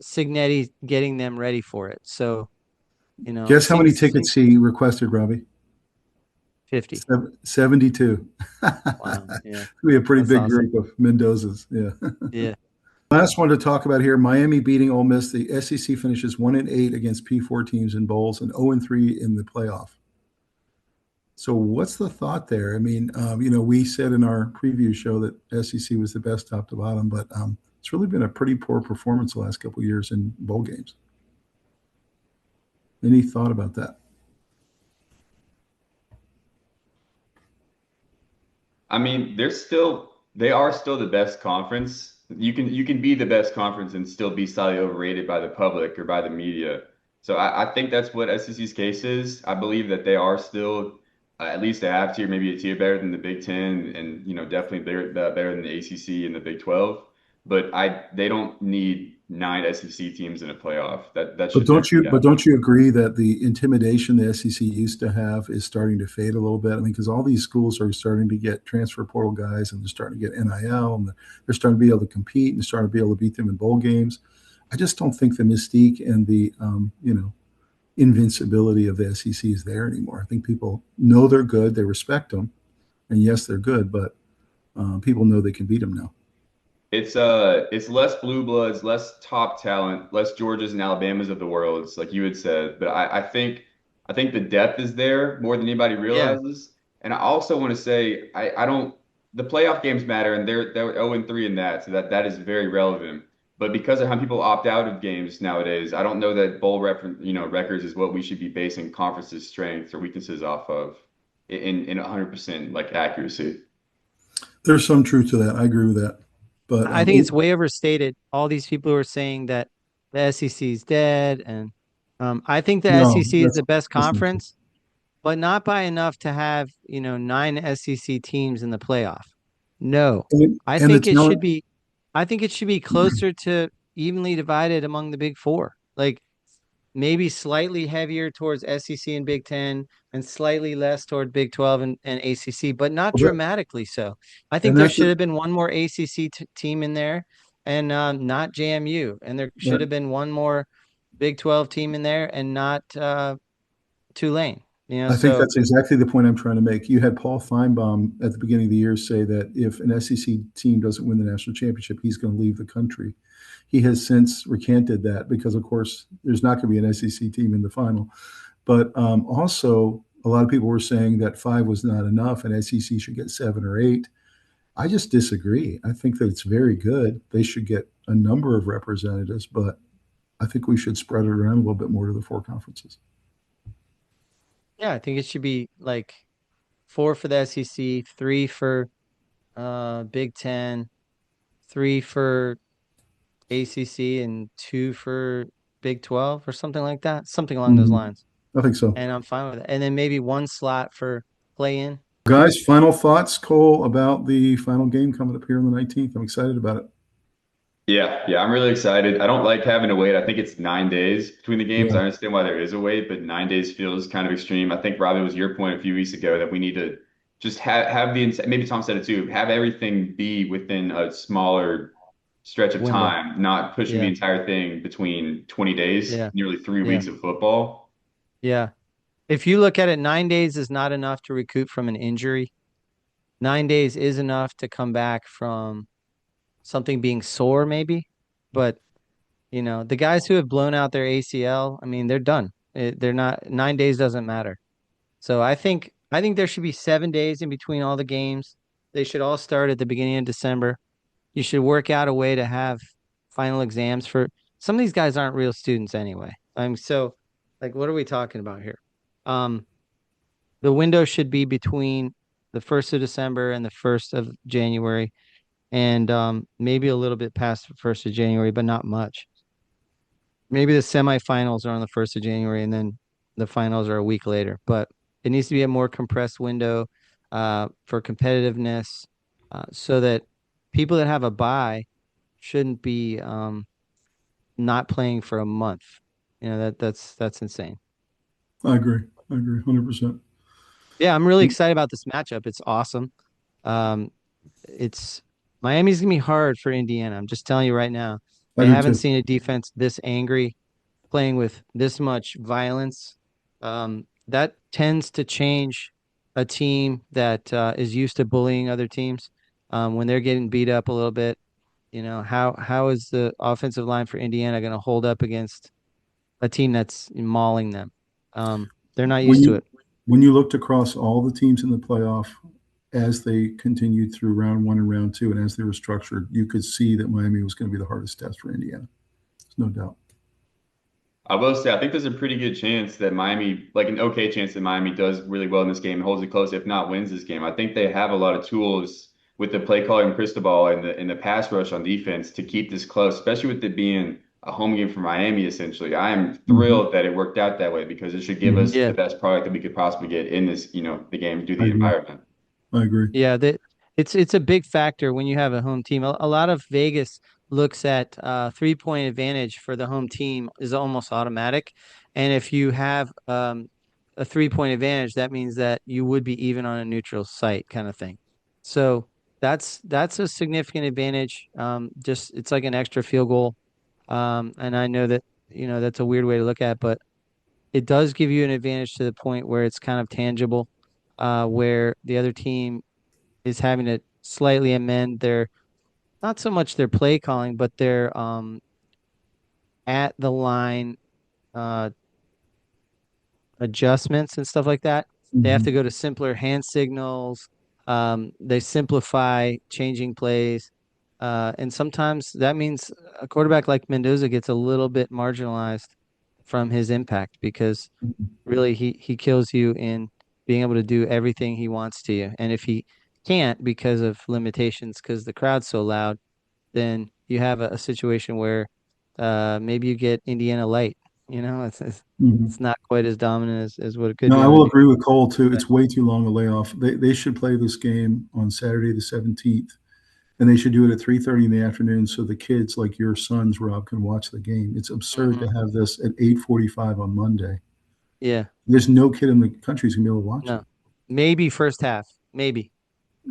[SPEAKER 2] Signetti getting them ready for it. So,
[SPEAKER 1] Guess how many
[SPEAKER 2] seems
[SPEAKER 1] tickets he requested, Robbie?
[SPEAKER 2] 50.
[SPEAKER 1] 72.
[SPEAKER 2] Wow. Yeah.
[SPEAKER 1] Be a pretty
[SPEAKER 2] That's
[SPEAKER 1] big
[SPEAKER 2] awesome.
[SPEAKER 1] group of Mendozas. Yeah.
[SPEAKER 2] Yeah.
[SPEAKER 1] Last one to talk about here: Miami beating Ole Miss. The SEC finishes 1-8 against P4 teams in bowls and 0-3 in the playoff. So, what's the thought there? I mean, we said in our preview show that SEC was the best top to bottom, but it's really been a pretty poor performance the last couple of years in bowl games. Any thought about that?
[SPEAKER 3] I mean, they are still the best conference. You can be the best conference and still be slightly overrated by the public or by the media. So I think that's what SEC's case is. I believe that they are still at least a half tier, maybe a tier better than the Big Ten, and definitely better than the ACC and the Big 12. But they don't need nine SEC teams in a playoff. That
[SPEAKER 1] But
[SPEAKER 3] should never
[SPEAKER 1] don't
[SPEAKER 3] be
[SPEAKER 1] you? But
[SPEAKER 3] happening.
[SPEAKER 1] don't you agree that the intimidation the SEC used to have is starting to fade a little bit? I mean, because all these schools are starting to get transfer portal guys, and they're starting to get NIL, and they're starting to be able to compete, and starting to be able to beat them in bowl games. I just don't think the mystique and the invincibility of the SEC is there anymore. I think people know they're good, they respect them, and yes, they're good, but people know they can beat them now.
[SPEAKER 3] It's less blue bloods, less top talent, less Georgias and Alabamas of the world, like you had said. But I think the depth is there more than anybody
[SPEAKER 2] Yeah.
[SPEAKER 3] realizes. And I also want to say I don't the playoff games matter and they're 0-3 in that, so that is very relevant. But because of how people opt out of games nowadays, I don't know that bowl records is what we should be basing conferences' strengths or weaknesses off of in 100% like accuracy.
[SPEAKER 1] There's some truth to that. I agree with that. But
[SPEAKER 2] I think it's way overstated. All these people who are saying that the SEC is dead, and I think the
[SPEAKER 1] no,
[SPEAKER 2] SEC is the best
[SPEAKER 1] that's not true.
[SPEAKER 2] conference, but not by enough to have, nine SEC teams in the playoff. No, I
[SPEAKER 1] And the
[SPEAKER 2] think it should
[SPEAKER 1] talent,
[SPEAKER 2] be, I think it should be closer to evenly divided among the big four. Like maybe slightly heavier towards SEC and Big Ten and slightly less toward Big 12 and ACC, but not dramatically so. I think
[SPEAKER 1] and
[SPEAKER 2] there
[SPEAKER 1] that's
[SPEAKER 2] should have been one more ACC team in there and not JMU. And there should have been one more Big 12 team in there and not Tulane.
[SPEAKER 1] I think
[SPEAKER 2] So
[SPEAKER 1] that's exactly the point I'm trying to make. You had Paul Feinbaum at the beginning of the year say that if an SEC team doesn't win the national championship, he's going to leave the country. He has since recanted that because, of course, there's not going to be an SEC team in the final. But also, a lot of people were saying that five was not enough and SEC should get 7 or 8. I just disagree. I think that it's very good. They should get a number of representatives, but I think we should spread it around a little bit more to the four conferences.
[SPEAKER 2] yeah, I think it should be like four for the SEC, three for Big Ten, three for ACC, and two for Big 12 or something like that, something along those
[SPEAKER 1] Mhm.
[SPEAKER 2] lines.
[SPEAKER 1] I think so.
[SPEAKER 2] And I'm fine with it. And then maybe one slot for play in.
[SPEAKER 1] Guys, final thoughts, Cole, about the final game coming up here on the 19th. I'm excited about it.
[SPEAKER 3] Yeah, I'm really excited. I don't like having to wait. I think it's 9 days between the games.
[SPEAKER 1] Yeah.
[SPEAKER 3] I understand why there is a wait, but 9 days feels kind of extreme. I think Robbie was your point a few weeks ago that we need to just have maybe Tom said it too, have everything be within a smaller stretch of
[SPEAKER 2] Window.
[SPEAKER 3] time, not pushing the
[SPEAKER 2] Yeah.
[SPEAKER 3] entire thing between 20 days,
[SPEAKER 2] Yeah.
[SPEAKER 3] nearly three
[SPEAKER 2] Yeah.
[SPEAKER 3] weeks of football.
[SPEAKER 2] Yeah. If you look at it, 9 days is not enough to recoup from an injury. 9 days is enough to come back from something being sore, maybe. But, the guys who have blown out their ACL, I mean, they're done. They're not, 9 days doesn't matter. So I think there should be 7 days in between all the games. They should all start at the beginning of December. You should work out a way to have final exams for some of these guys aren't real students anyway. So like what are we talking about here? Um the window should be between the 1st of December and the 1st of January and maybe a little bit past the 1st of January, but not much. Maybe the semifinals are on the 1st of January and then the finals are a week later, but it needs to be a more compressed window for competitiveness so that people that have a bye shouldn't be not playing for a month. That's insane.
[SPEAKER 1] I agree. 100%.
[SPEAKER 2] Yeah, I'm really excited about this matchup. It's awesome. Um, it's Miami's gonna be hard for Indiana. I'm just telling you right now.
[SPEAKER 1] I
[SPEAKER 2] They
[SPEAKER 1] do
[SPEAKER 2] haven't
[SPEAKER 1] too.
[SPEAKER 2] seen a defense this angry, playing with this much violence. That tends to change a team that is used to bullying other teams. When they're getting beat up a little bit, how is the offensive line for Indiana going to hold up against a team that's mauling them? They're not
[SPEAKER 1] When
[SPEAKER 2] used to
[SPEAKER 1] you
[SPEAKER 2] it.
[SPEAKER 1] when you looked across all the teams in the playoff as they continued through round one and round two, and as they were structured, you could see that Miami was going to be the hardest test for Indiana. There's no doubt.
[SPEAKER 3] I will say, I think there's a pretty good chance that Miami, like an okay chance that Miami does really well in this game and holds it close, if not wins this game. I think they have a lot of tools with the play calling Cristobal and the pass rush on defense to keep this close, especially with it being a home game for Miami, essentially. I am
[SPEAKER 1] Hmm.
[SPEAKER 3] thrilled that it worked out that way because it should give
[SPEAKER 1] Hmm.
[SPEAKER 3] us the
[SPEAKER 2] Yeah,
[SPEAKER 3] best product that we could possibly get in this, the game due to
[SPEAKER 1] I
[SPEAKER 3] the
[SPEAKER 1] agree.
[SPEAKER 3] environment.
[SPEAKER 1] I agree.
[SPEAKER 2] yeah. It's a big factor when you have a home team. A lot of Vegas looks at 3-point advantage for the home team is almost automatic, and if you have a 3-point advantage, that means that you would be even on a neutral site, kind of thing. So that's a significant advantage. Just it's like an extra field goal. And I know that that's a weird way to look at it, but it does give you an advantage to the point where it's kind of tangible, where the other team is having to slightly amend their not so much their play calling, but their at the line uh, adjustments and stuff like that. They have
[SPEAKER 1] Hmm.
[SPEAKER 2] to go to simpler hand signals. They simplify changing plays. And sometimes that means a quarterback like Mendoza gets a little bit marginalized from his impact because really he kills you in being able to do everything he wants to you. And if he can't because of limitations, because the crowd's so loud, then you have a situation where maybe you get Indiana light. It's
[SPEAKER 1] Hmm.
[SPEAKER 2] not quite as dominant as what it could
[SPEAKER 1] No,
[SPEAKER 2] be
[SPEAKER 1] I
[SPEAKER 2] on a
[SPEAKER 1] will
[SPEAKER 2] new.
[SPEAKER 1] agree with Cole too. It's way too long a layoff. They should play this game on Saturday the 17th, and they should do it at 3:30 in the afternoon so the kids like your sons, Rob, can watch the game. It's absurd to
[SPEAKER 2] Hmm.
[SPEAKER 1] have this at 8:45 on Monday.
[SPEAKER 2] Yeah,
[SPEAKER 1] There's no kid in the country who's gonna be able to watch it.
[SPEAKER 2] no, maybe first half, maybe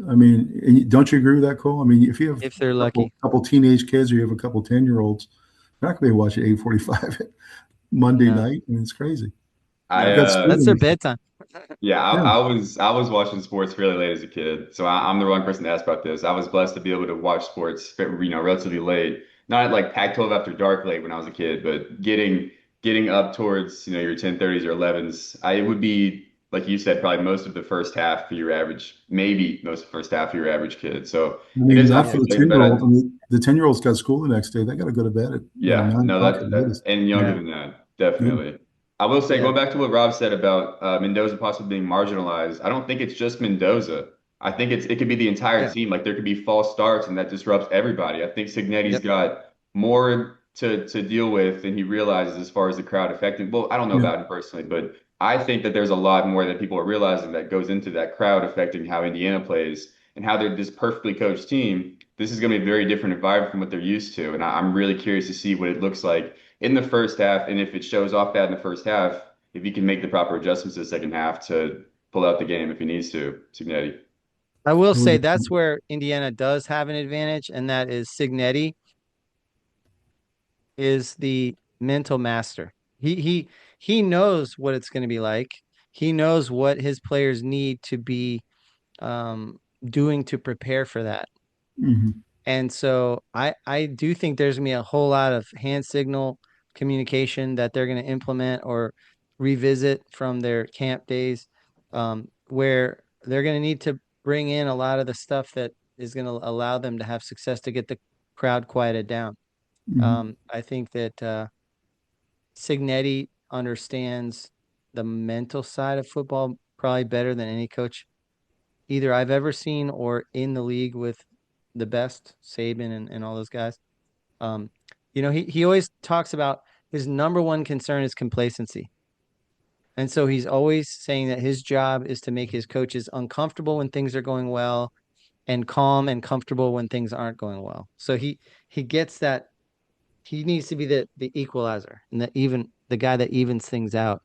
[SPEAKER 1] I mean, don't you agree with that, Cole? I mean, if you have
[SPEAKER 2] if they're
[SPEAKER 1] a couple
[SPEAKER 2] lucky.
[SPEAKER 1] couple teenage kids or you have a couple 10-year-olds, you're not gonna be able to watch at 8:45 Monday
[SPEAKER 2] No,
[SPEAKER 1] night. I mean, it's crazy.
[SPEAKER 3] I
[SPEAKER 1] I've
[SPEAKER 2] no,
[SPEAKER 1] got school
[SPEAKER 2] that's
[SPEAKER 1] the
[SPEAKER 2] their
[SPEAKER 1] next day.
[SPEAKER 2] bedtime.
[SPEAKER 3] Yeah,
[SPEAKER 1] Yeah.
[SPEAKER 3] I was watching sports really late as a kid, so I'm the wrong person to ask about this. I was blessed to be able to watch sports, relatively late, not at like Pac-12 after dark late when I was a kid, but getting up towards your 10:30s or 11s. It would be like you said, probably most of the first half for your average, maybe most of the first half for your average kid. So
[SPEAKER 1] I
[SPEAKER 3] it
[SPEAKER 1] mean,
[SPEAKER 3] is
[SPEAKER 1] not for the
[SPEAKER 3] obviously late,
[SPEAKER 1] 10-year-old. I mean, the 10-year-old's got school the next day. They got to go to bed at
[SPEAKER 3] yeah,
[SPEAKER 1] 9
[SPEAKER 3] no,
[SPEAKER 1] o'clock at the
[SPEAKER 3] that
[SPEAKER 1] latest.
[SPEAKER 3] and younger
[SPEAKER 2] Yeah,
[SPEAKER 3] than that,
[SPEAKER 1] Yeah.
[SPEAKER 3] definitely. I will say,
[SPEAKER 2] yeah,
[SPEAKER 3] going back to what Rob said about Mendoza possibly being marginalized, I don't think it's just Mendoza. I think it could be the entire
[SPEAKER 2] yeah,
[SPEAKER 3] team. Like there could be false starts, and that disrupts everybody. I think Signetti's
[SPEAKER 2] yep,
[SPEAKER 3] got more to deal with than he realizes as far as the crowd affecting. Well, I don't know
[SPEAKER 1] Yeah.
[SPEAKER 3] about him personally, but I think that there's a lot more that people are realizing that goes into that crowd affecting how Indiana plays and how they're this perfectly coached team. This is going to be a very different environment from what they're used to, and I'm really curious to see what it looks like in the first half, and if it shows off bad in the first half, if he can make the proper adjustments in the second half to pull out the game if he needs to, Signetti.
[SPEAKER 2] I will
[SPEAKER 1] I would
[SPEAKER 2] say
[SPEAKER 1] agree.
[SPEAKER 2] that's where Indiana does have an advantage, and that is Signetti is the mental master. He knows what it's going to be like. He knows what his players need to be doing to prepare for that.
[SPEAKER 1] Mhm.
[SPEAKER 2] And so I do think there's gonna be a whole lot of hand signal communication that they're gonna implement or revisit from their camp days, where they're gonna need to bring in a lot of the stuff that is gonna allow them to have success to get the crowd quieted down.
[SPEAKER 1] Mhm.
[SPEAKER 2] I think that Signetti understands the mental side of football probably better than any coach either I've ever seen or in the league with the best, Saban and all those guys. Um, he always talks about his number one concern is complacency. And so he's always saying that his job is to make his coaches uncomfortable when things are going well and calm and comfortable when things aren't going well. So he gets that he needs to be the equalizer and the guy that evens things out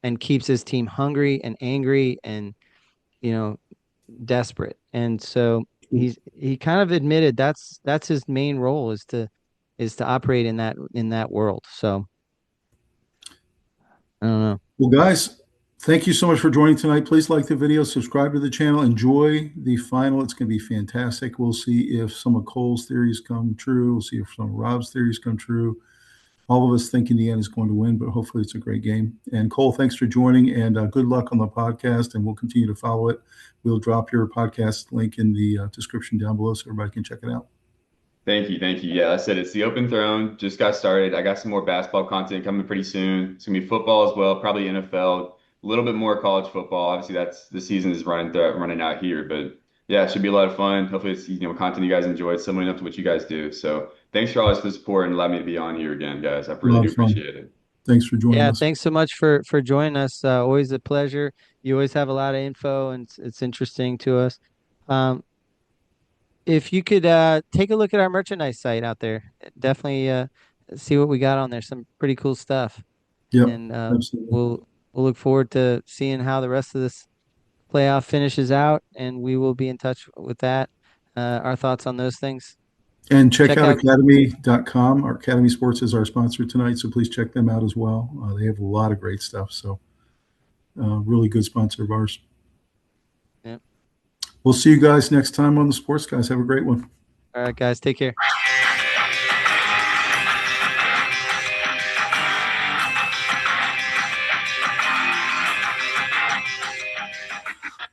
[SPEAKER 2] and keeps his team hungry and angry and, you know, desperate. And so he kind of admitted that's his main role is to operate in that world. So I don't know.
[SPEAKER 1] Well, guys, thank you so much for joining tonight. Please like the video, subscribe to the channel, enjoy the final. It's going to be fantastic. We'll see if some of Cole's theories come true. We'll see if some of Rob's theories come true. All of us think Indiana is going to win, but hopefully it's a great game. And Cole, thanks for joining, and good luck on the podcast, and we'll continue to follow it. We'll drop your podcast link in the description down below so everybody can check it out.
[SPEAKER 3] Thank you. Yeah, I said it's the Open Throne. Just got started. I got some more basketball content coming pretty soon. It's gonna be football as well, probably NFL, a little bit more college football. Obviously, that's the season is running out here, but yeah, it should be a lot of fun. Hopefully, it's content you guys enjoy. It's similar enough to what you guys do. So thanks for all the support and allowing me to be on here again, guys. I really do appreciate it.
[SPEAKER 1] Thanks for joining us.
[SPEAKER 2] Yeah, thanks so much for joining us. Always a pleasure. You always have a lot of info, and it's interesting to us. If you could take a look at our merchandise site out there, definitely see what we got on there. Some pretty cool stuff.
[SPEAKER 1] Yep,
[SPEAKER 2] And
[SPEAKER 1] absolutely.
[SPEAKER 2] we'll look forward to seeing how the rest of this playoff finishes out, and we will be in touch with that. Our thoughts on those things.
[SPEAKER 1] And check out academy.com. Our Academy Sports is our sponsor tonight, so please check them out as well. They have a lot of great stuff. So really good sponsor of ours.
[SPEAKER 2] Yeah.
[SPEAKER 1] We'll see you guys next time on the Sports Guys. Have a great one.
[SPEAKER 2] All right, guys. Take care.